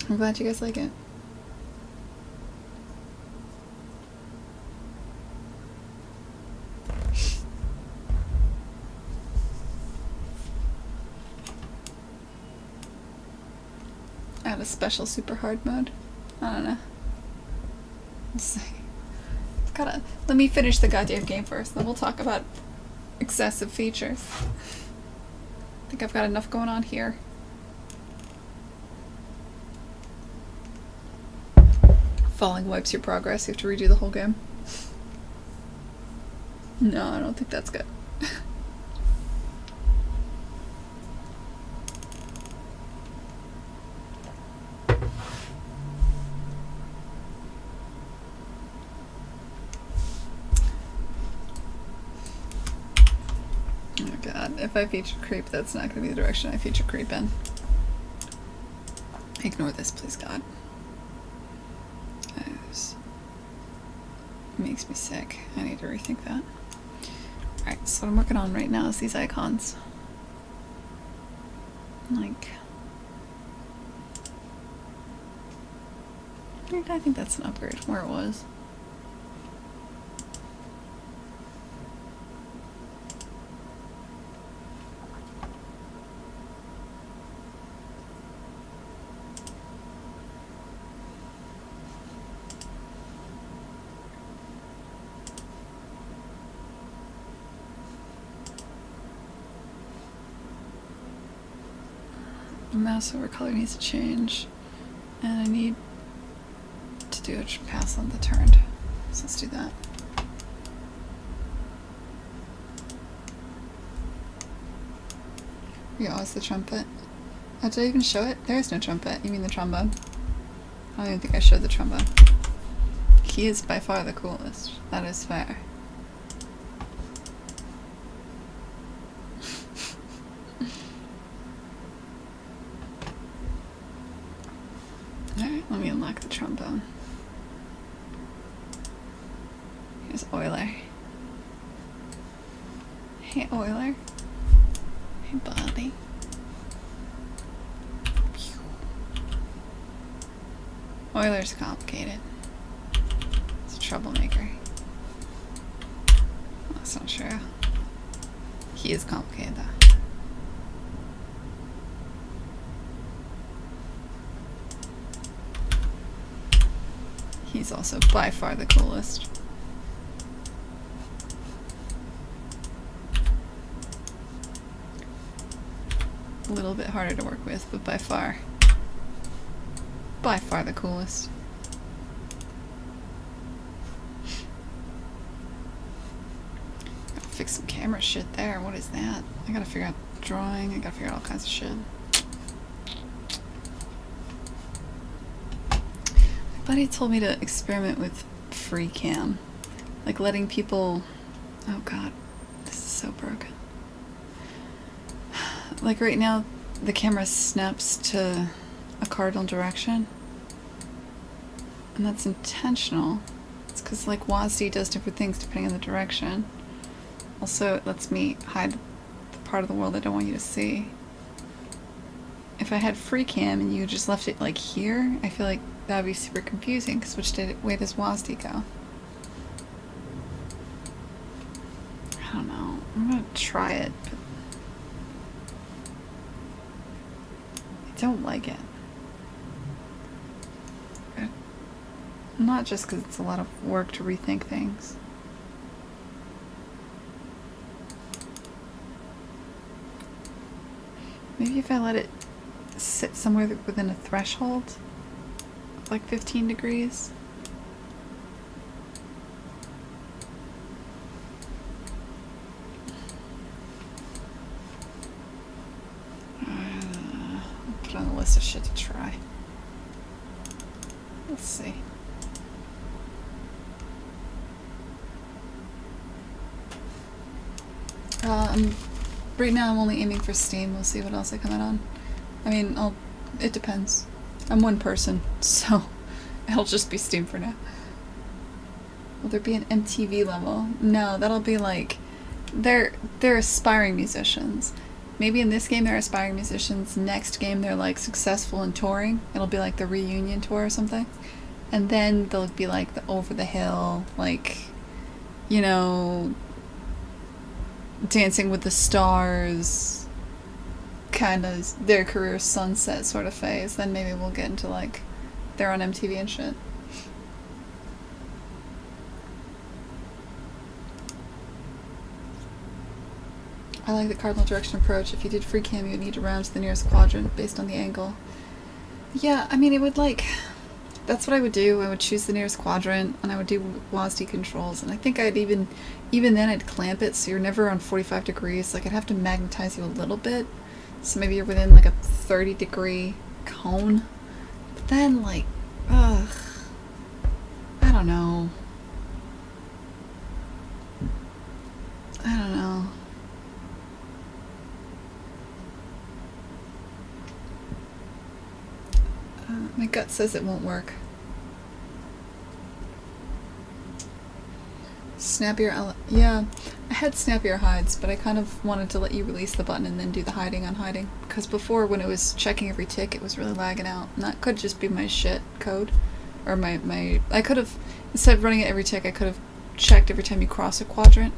I'm glad you guys like it. Add a special super hard mode? I don't know. We'll see. Let me finish the goddamn game first, then we'll talk about excessive features. I think I've got enough going on here. Falling wipes your progress, you have to redo the whole game. No, I don't think that's good. Oh god, if I feature creep, that's not going to be the direction I feature creep in. Ignore this, please, God. It makes me sick. I need to rethink that. Alright, so what I'm working on right now is these icons. Like... I think that's an upgrade from where it was. The mouse over color needs to change, and I need to do a pass on the turned. So let's do that. Yeah, oh, it's the trumpet. Oh, did I even show it? There is no trumpet. You mean the trombone? I don't even think I showed the trombone. He is by far the coolest. That is fair. Alright, let me unlock the trombone. Here's Euler. Hey, Euler. Hey, buddy. Euler's complicated. He's a troublemaker. Well, that's not true. He is complicated, though. He's also by far the coolest. A little bit harder to work with, but by far the coolest. Gotta fix some camera shit there. What is that? I gotta figure out drawing. I gotta figure out all kinds of shit. Buddy told me to experiment with free cam, like letting people, oh god, this is so broken. Like right now the camera snaps to a cardinal direction, and that's intentional. It's because like WASD does different things depending on the direction. Also it lets me hide the part of the world I don't want you to see. If I had free cam and you just left it like here, I feel like that would be super confusing, because which way does WASD go? I don't know. I'm gonna try it, but I don't like it. Not just because it's a lot of work to rethink things. Maybe if I let it sit somewhere within a threshold, like 15 degrees. list of shit to try. Let's see. Right now I'm only aiming for Steam. We'll see what else I come out on. I mean, it depends. I'm one person, so it'll just be Steam for now. Will there be an MTV level? No, that'll be like... They're aspiring musicians. Maybe in this game they're aspiring musicians. Next game they're like successful in touring. It'll be like the reunion tour or something. And then they'll be like the over the hill, like, you know, Dancing with the Stars, kind of their career sunset sort of phase. Then maybe we'll get into like they're on MTV and shit. I like the cardinal direction approach. If you did free cam, you would need to round to the nearest quadrant based on the angle. Yeah, I mean, it would like... That's what I would do. I would choose the nearest quadrant, and I would do WASD controls. And I think I'd even then I'd clamp it so you're never on 45 degrees. Like, I'd have to magnetize you a little bit. So maybe you're within like a 30-degree cone. But then, like, ugh. I don't know. I don't know. My gut says it won't work. Snappier, yeah, I had snappier hides, but I kind of wanted to let you release the button and then do the hiding on hiding. Because before, when it was checking every tick, it was really lagging out. And that could just be my shit code. Or I could have, instead of running it every tick, I could have checked every time you cross a quadrant.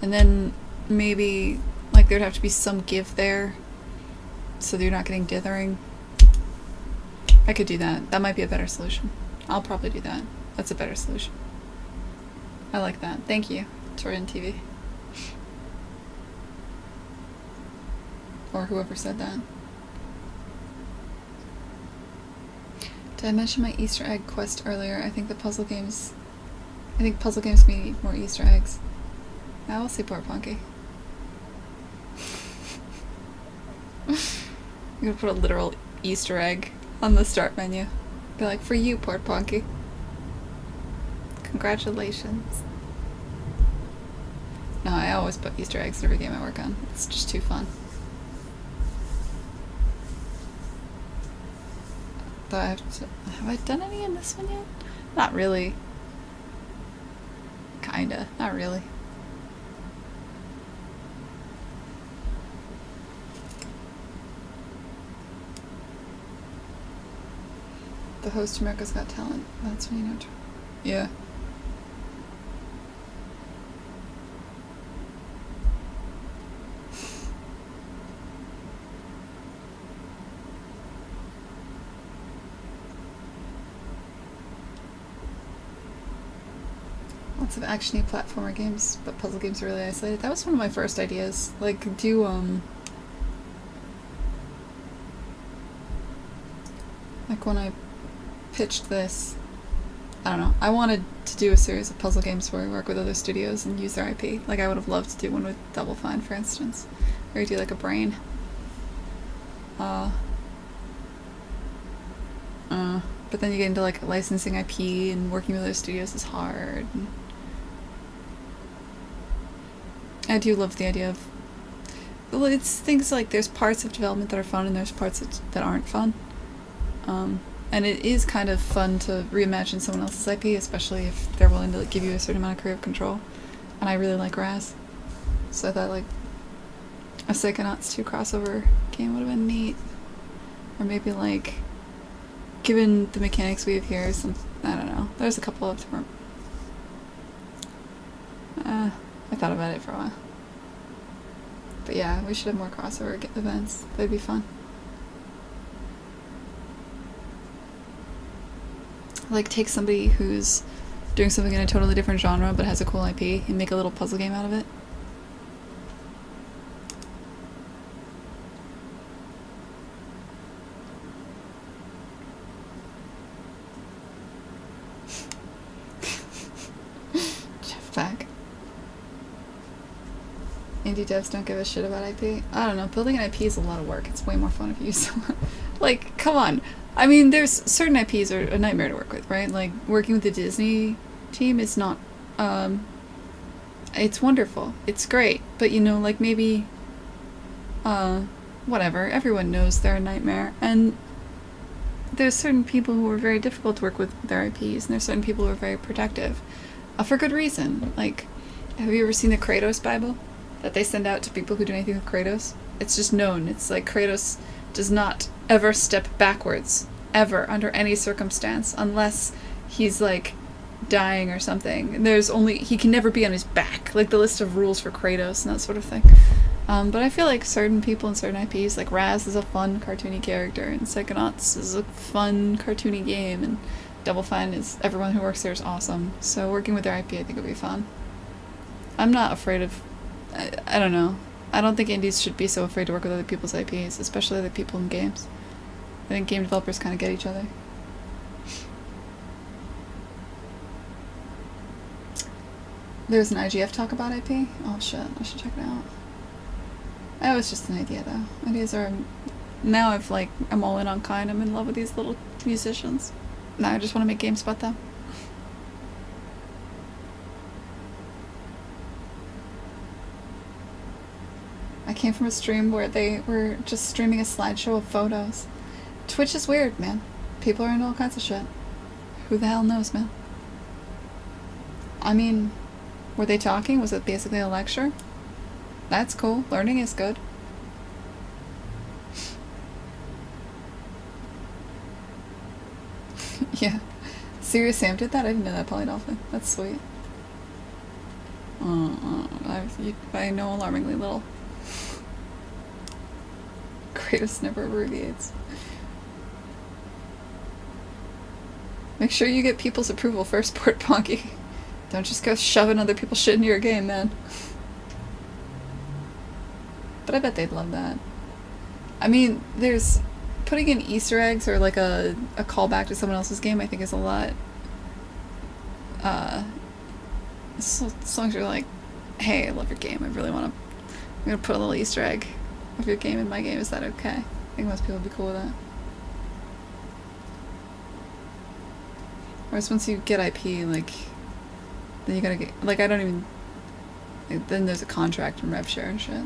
And then maybe, like, there'd have to be some give there, so that you're not getting dithering. I could do that. That might be a better solution. I'll probably do that. That's a better solution. I like that. Thank you, Torian TV. Or whoever said that. Did I mention my Easter egg quest earlier? I think puzzle games need more Easter eggs. I will say Poor Punky. I'm gonna put a literal Easter egg on the start menu. Be like, for you, Port Ponky. Congratulations. No, I always put Easter eggs in every game I work on. It's just too fun. Have I done any in this one yet? Not really. Kinda. Not really. The host America's Got Talent. That's when you know. Yeah. Lots of actiony platformer games, but puzzle games are really isolated. That was one of my first ideas. Like, do like when I pitched this, I don't know, I wanted to do a series of puzzle games where we work with other studios and use their IP. Like, I would have loved to do one with Double Fine, for instance, or you do like a Brain. But then you get into like licensing IP and working with other studios is hard. And I do love the idea of, well, it's things like there's parts of development that are fun and there's parts that aren't fun. And it is kind of fun to reimagine someone else's IP, especially if they're willing to give you a certain amount of creative control. And I really like Raz. So I thought like a Psychonauts 2 crossover game would have been neat. Or maybe like, given the mechanics we have here, I don't know. There's a couple of different... I thought about it for a while. But yeah, we should have more crossover events. That'd be fun. Like, take somebody who's doing something in a totally different genre but has a cool IP and make a little puzzle game out of it. Jeff Beck. Indie devs don't give a shit about IP. I don't know. Building an IP is a lot of work. It's way more fun if you use someone. Like, come on. I mean, there's certain IPs are a nightmare to work with, right? Like, working with the Disney team is not, it's wonderful. It's great. But, you know, like, maybe, whatever. Everyone knows they're a nightmare. And there's certain people who are very difficult to work with their IPs, and there's certain people who are very protective. For good reason. Like, have you ever seen the Kratos Bible that they send out to people who do anything with Kratos? It's just known. It's like Kratos does not ever step backwards, ever, under any circumstance, unless he's, like, dying or something. And he can never be on his back. Like, the list of rules for Kratos and that sort of thing. But I feel like certain people in certain IPs, like Raz is a fun, cartoony character, and Psychonauts is a fun, cartoony game, and Double Fine is, everyone who works there is awesome. So working with their IP I think would be fun. I'm not afraid of, I don't know. I don't think indies should be so afraid to work with other people's IPs, especially other people in games. I think game developers kind of get each other. There's an IGF talk about IP? Oh shit, I should check it out. That was just an idea though. Ideas are, now I'm all in on Kind. I'm in love with these little musicians. Now I just want to make games about them. I came from a stream where they were just streaming a slideshow of photos. Twitch is weird, man. People are into all kinds of shit. Who the hell knows, man? I mean, were they talking? Was it basically a lecture? That's cool. Learning is good. Yeah. Serious Sam did that? I didn't know that, Polydolphin. That's sweet. I know alarmingly little. Kratos never abbreviates. Make sure you get people's approval first, Port Ponky. Don't just go shoving other people's shit into your game, man. But I bet they'd love that. I mean, there's putting in Easter eggs or like a callback to someone else's game, I think is a lot. As long as you're like, hey, I love your game, I really want to, I'm gonna put a little Easter egg of your game in my game, is that okay? I think most people would be cool with that. Whereas once you get IP, like, then you gotta get, like, I don't even, like, then there's a contract and rev share and shit.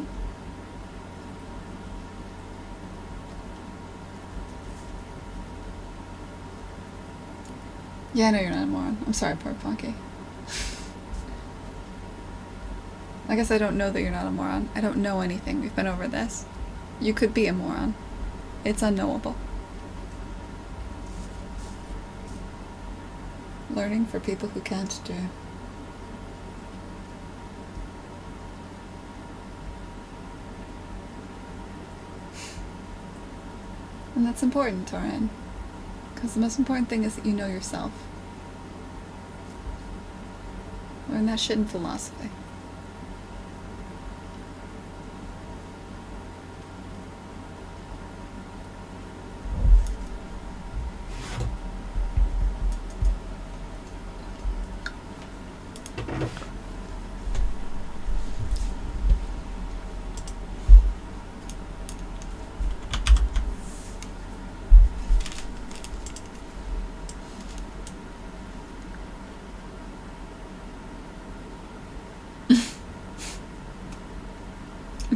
Yeah, I know you're not a moron. I'm sorry, poor Ponky. I guess I don't know that you're not a moron. I don't know anything. We've been over this. You could be a moron. It's unknowable. Learning for people who can't do. And that's important, Torin. Because the most important thing is that you know yourself. Learn that shit in philosophy.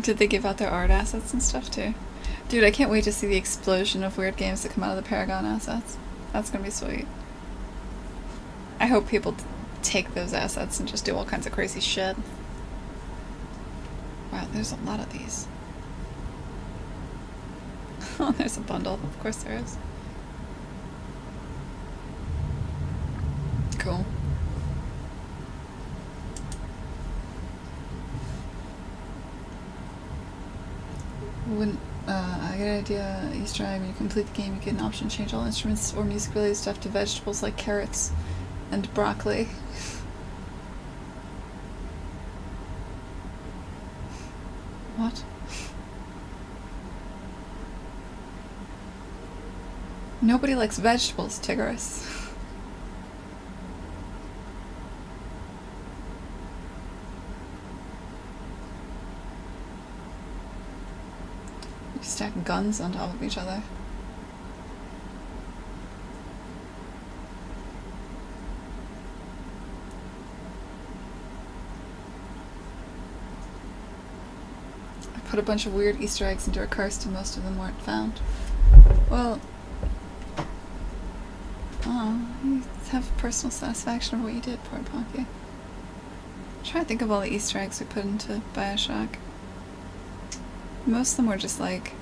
Did they give out their art assets and stuff too? Dude, I can't wait to see the explosion of weird games that come out of the Paragon assets. That's gonna be sweet. I hope people take those assets and just do all kinds of crazy shit. Wow, there's a lot of these. Oh, there's a bundle. Of course there is. Cool. When I get an idea, Easter egg, when you complete the game, you get an option to change all instruments or music-related stuff to vegetables like carrots and broccoli. What? Nobody likes vegetables, Tigris. stack guns on top of each other. I put a bunch of weird Easter eggs into a karst and most of them weren't found. Well, oh, you have personal satisfaction of what you did, poor Ponky. I'm trying to think of all the Easter eggs we put into Bioshock. Most of them were just like...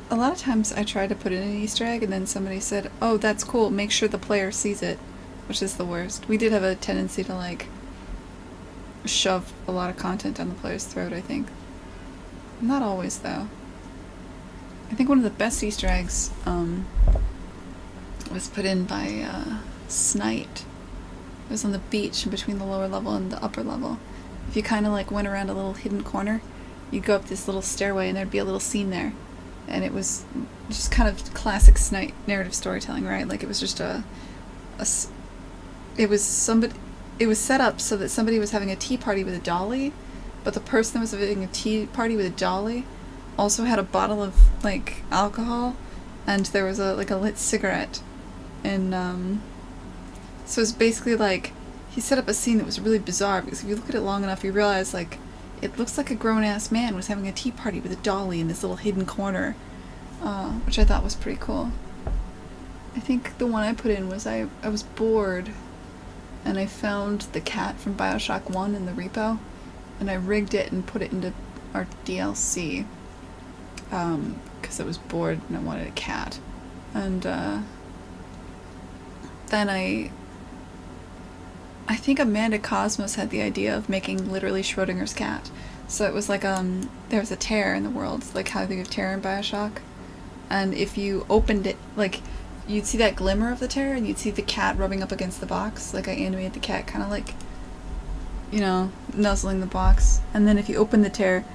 A lot of times I tried to put in an Easter egg and then somebody said, oh, that's cool, make sure the player sees it, which is the worst. We did have a tendency to, like, shove a lot of content down the player's throat, I think. Not always, though. I think one of the best Easter eggs was put in by Snite. It was on the beach in between the lower level and the upper level. If you kind of like went around a little hidden corner, you'd go up this little stairway and there'd be a little scene there. And it was just kind of classic Snite narrative storytelling, right? Like it was just it was set up so that somebody was having a tea party with a dolly, but the person that was having a tea party with a dolly also had a bottle of like alcohol, and there was a lit cigarette, and so it's basically like he set up a scene that was really bizarre because if you look at it long enough, you realize like it looks like a grown-ass man was having a tea party with a dolly in this little hidden corner, which I thought was pretty cool. I think the one I put in was I was bored, and I found the cat from Bioshock 1 in the repo, and I rigged it and put it into our DLC, because I was bored and I wanted a cat. And then I think Amanda Cosmos had the idea of making literally Schrodinger's cat. So it was like, there was a tear in the world, like how they have tear in Bioshock. And if you opened it, like, you'd see that glimmer of the tear, and you'd see the cat rubbing up against the box. Like, I animated the cat kind of like, you know, nuzzling the box. And then if you opened the tear,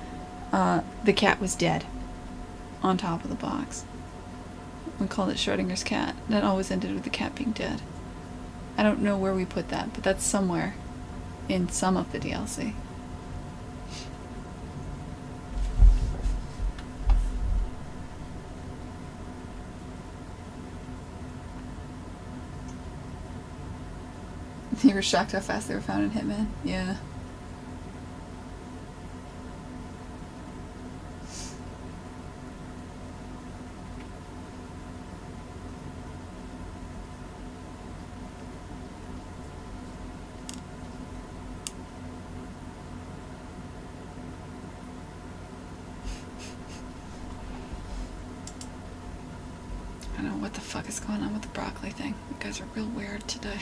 the cat was dead on top of the box. We called it Schrodinger's cat. That always ended with the cat being dead. I don't know where we put that, but that's somewhere in some of the DLC. You were shocked how fast they were found in Hitman? Yeah. I don't know what the fuck is going on with the broccoli thing. You guys are real weird today.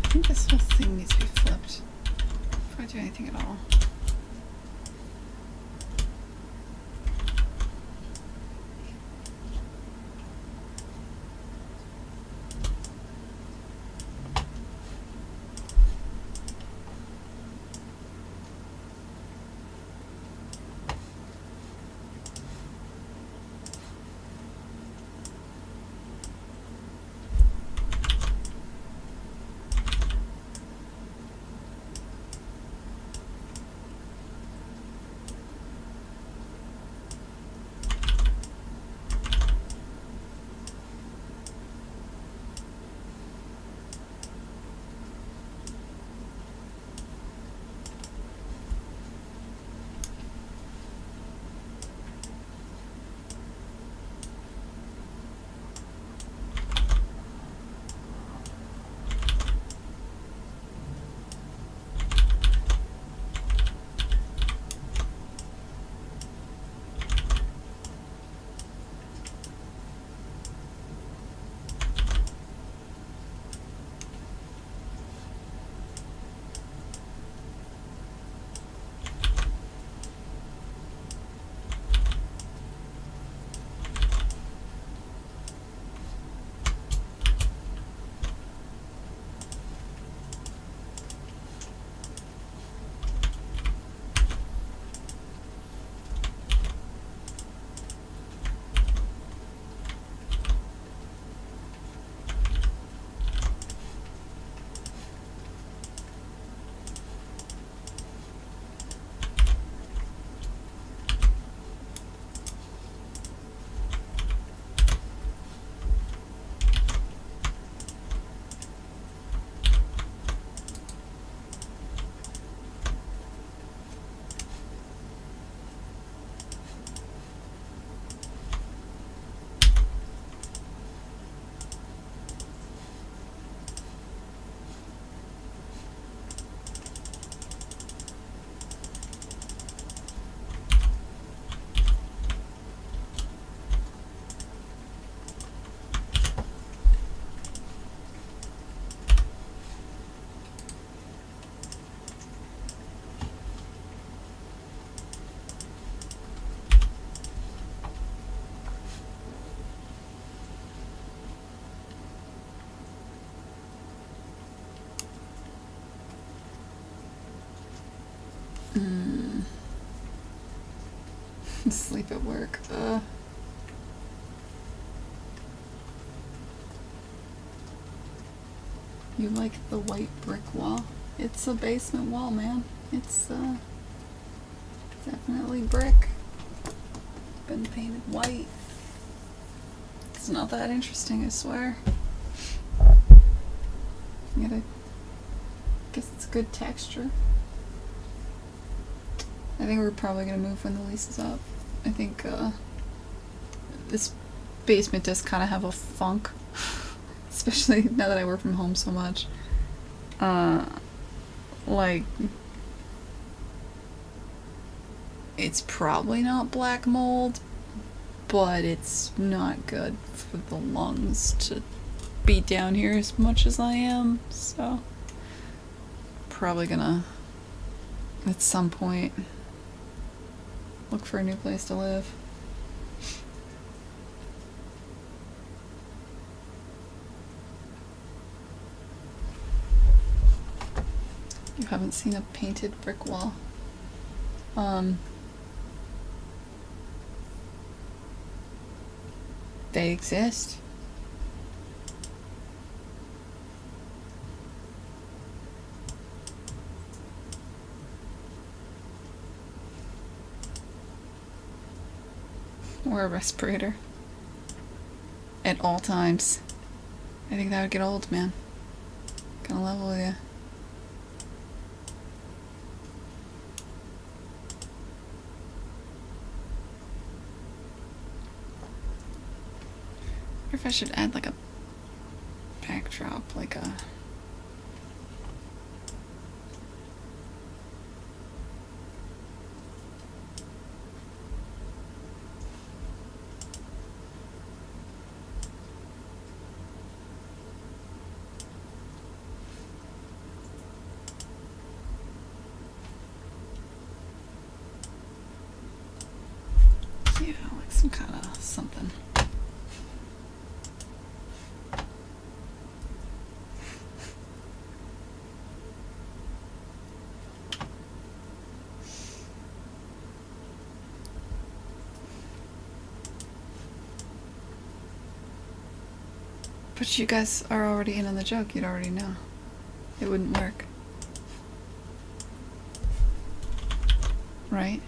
I think this whole thing needs to be flipped before I do anything at all. Sleep at work. You like the white brick wall? It's a basement wall, man. It's definitely brick. Been painted white. It's not that interesting, I swear. Guess it's good texture. I think we're probably gonna move when the lease is up. I think this basement does kind of have a funk, especially now that I work from home so much. Like, it's probably not black mold, but it's not good for the lungs to be down here as much as I am, so probably gonna, at some point, look for a new place to live. You haven't seen a painted brick wall. They exist. Or a respirator. At all times. I think that would get old, man. Gonna level with you. I wonder if I should add like a backdrop, like a... yeah, like some kind of something. But you guys are already in on the joke, you'd already know. It wouldn't work. Right?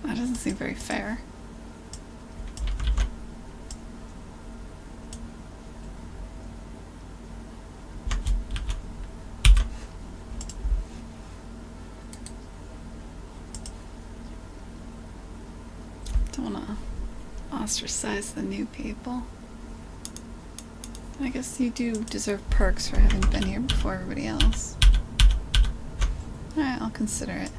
That doesn't seem very fair. Don't wanna ostracize the new people. I guess you do deserve perks for having been here before everybody else. Alright, I'll consider it.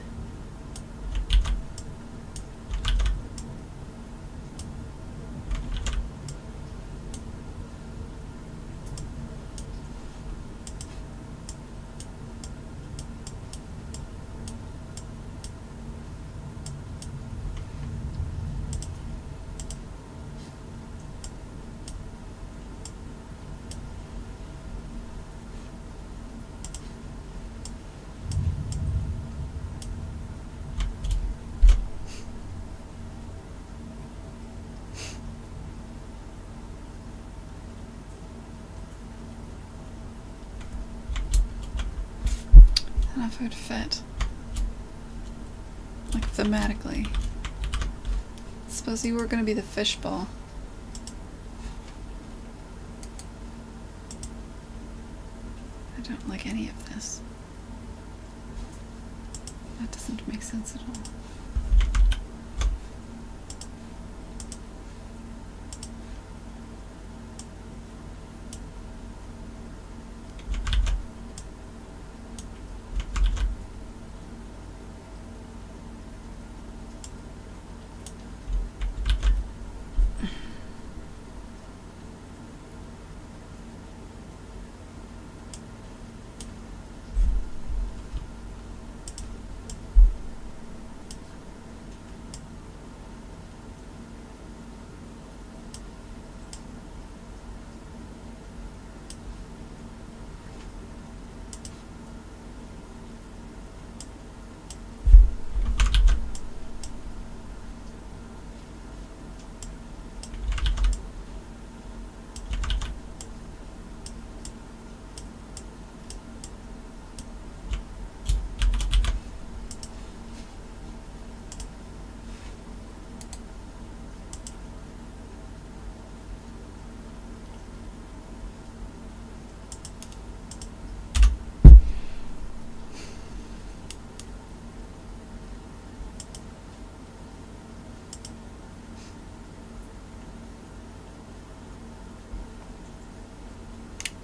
I don't know if it would fit. Like thematically. Suppose you were gonna be the fishbowl. I don't like any of this. That doesn't make sense at all.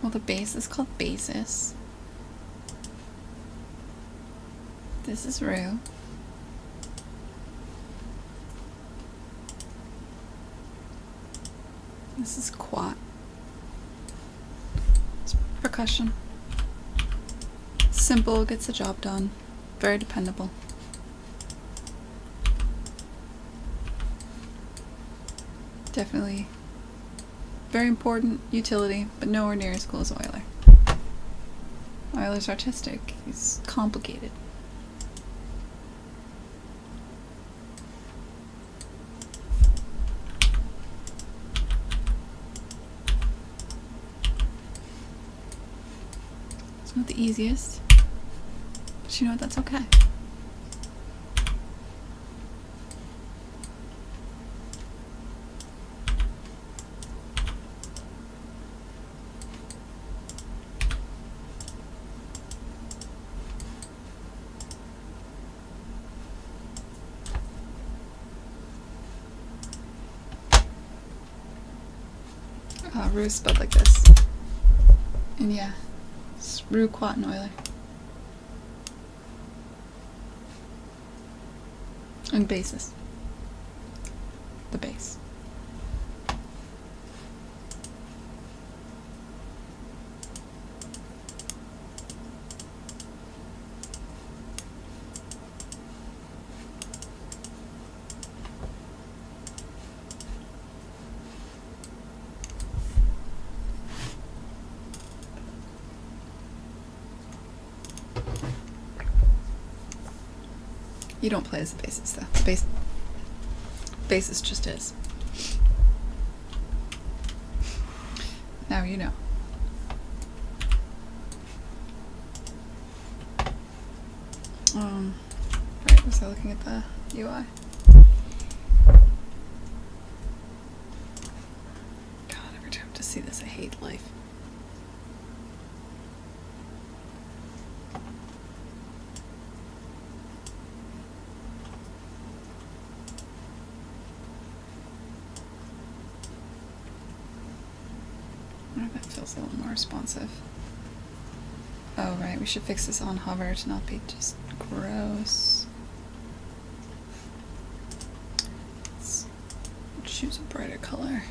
Well, the bass is called basis. This is Ru. This is quat. It's percussion. Simple, gets the job done. Very dependable. Definitely very important utility, but nowhere near as cool as Euler. Euler's artistic. He's complicated. It's not the easiest, but you know what, that's okay. Ru is spelled like this. And yeah, it's Ru, quat, and Euler. And basis. The bass. You don't play as a bassist, though. The bassist just is. Now you know. Right, was I looking at the UI? God, every time I have to see this, I hate life. That feels a little more responsive. Oh, right, we should fix this on hover to not be just gross. Let's choose a brighter color.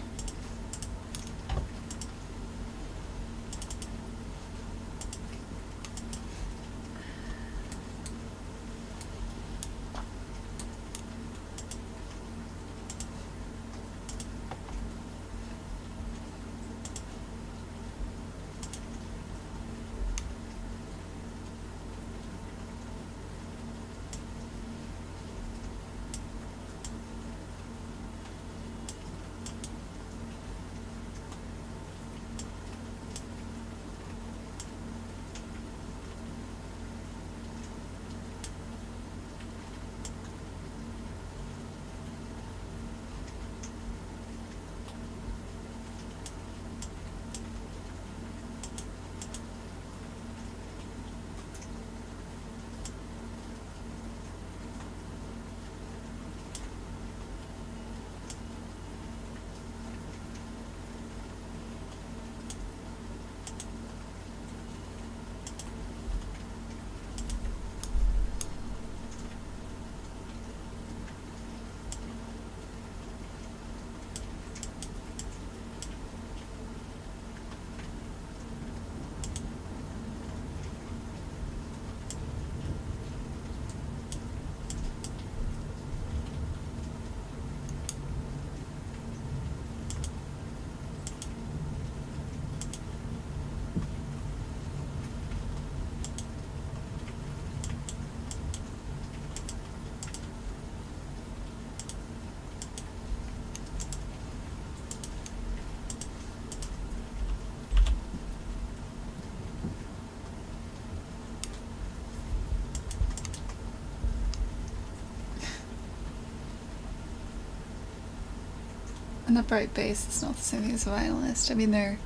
An upright bass is not the same thing as a violinist. I mean, they're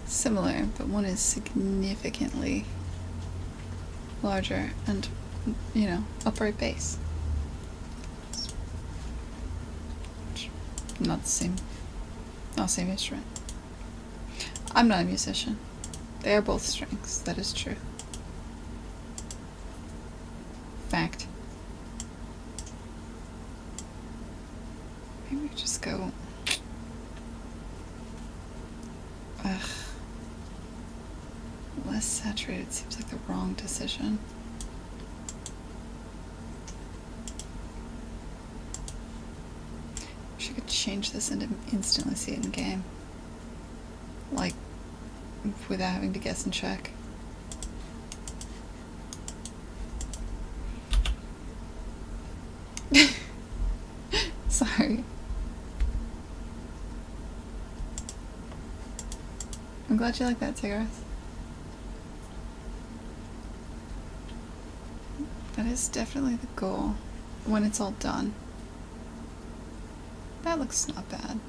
similar, but one is significantly larger and, you know, upright bass. It's not the same instrument. I'm not a musician. They are both strings. That is true. Fact. Maybe we just go... Ugh. Less saturated seems like the wrong decision. Wish I could change this and instantly see it in game. Like, without having to guess and check. Sorry. I'm glad you like that, Tigris. That is definitely the goal when it's all done. That looks not bad.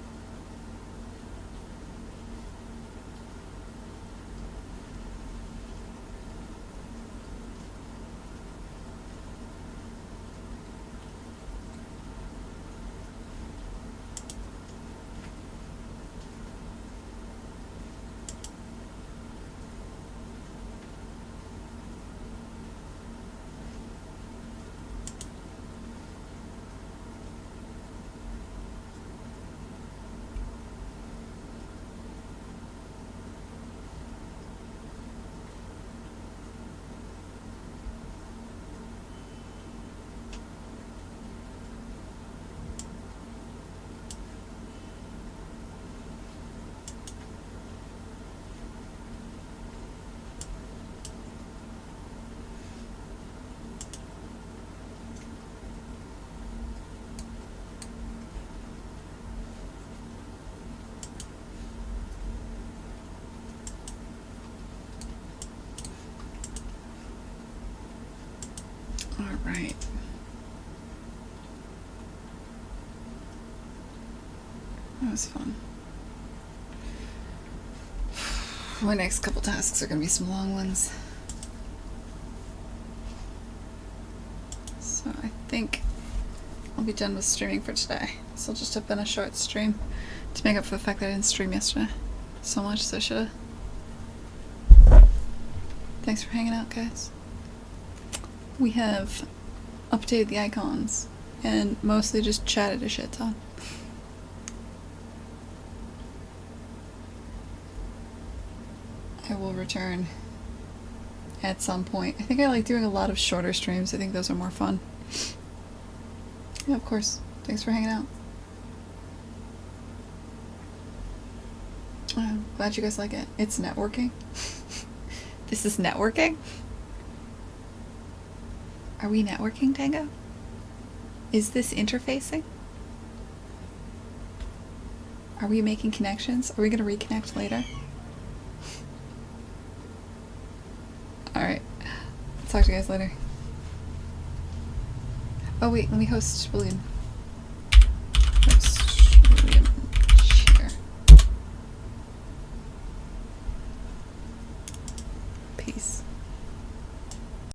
Alright. That was fun. My next couple tasks are going to be some long ones. So I think I'll be done with streaming for today. This will just have been a short stream to make up for the fact that I didn't stream yesterday so much, so I should've. Thanks for hanging out, guys. We have updated the icons and mostly just chatted a shit ton. I will return at some point. I think I like doing a lot of shorter streams. I think those are more fun. Yeah, of course. Thanks for hanging out. I'm glad you guys like it. It's networking. This is networking? Are we networking, Tango? Is this interfacing? Are we making connections? Are we gonna reconnect later? Alright. Talk to you guys later. Oh wait, let me host William.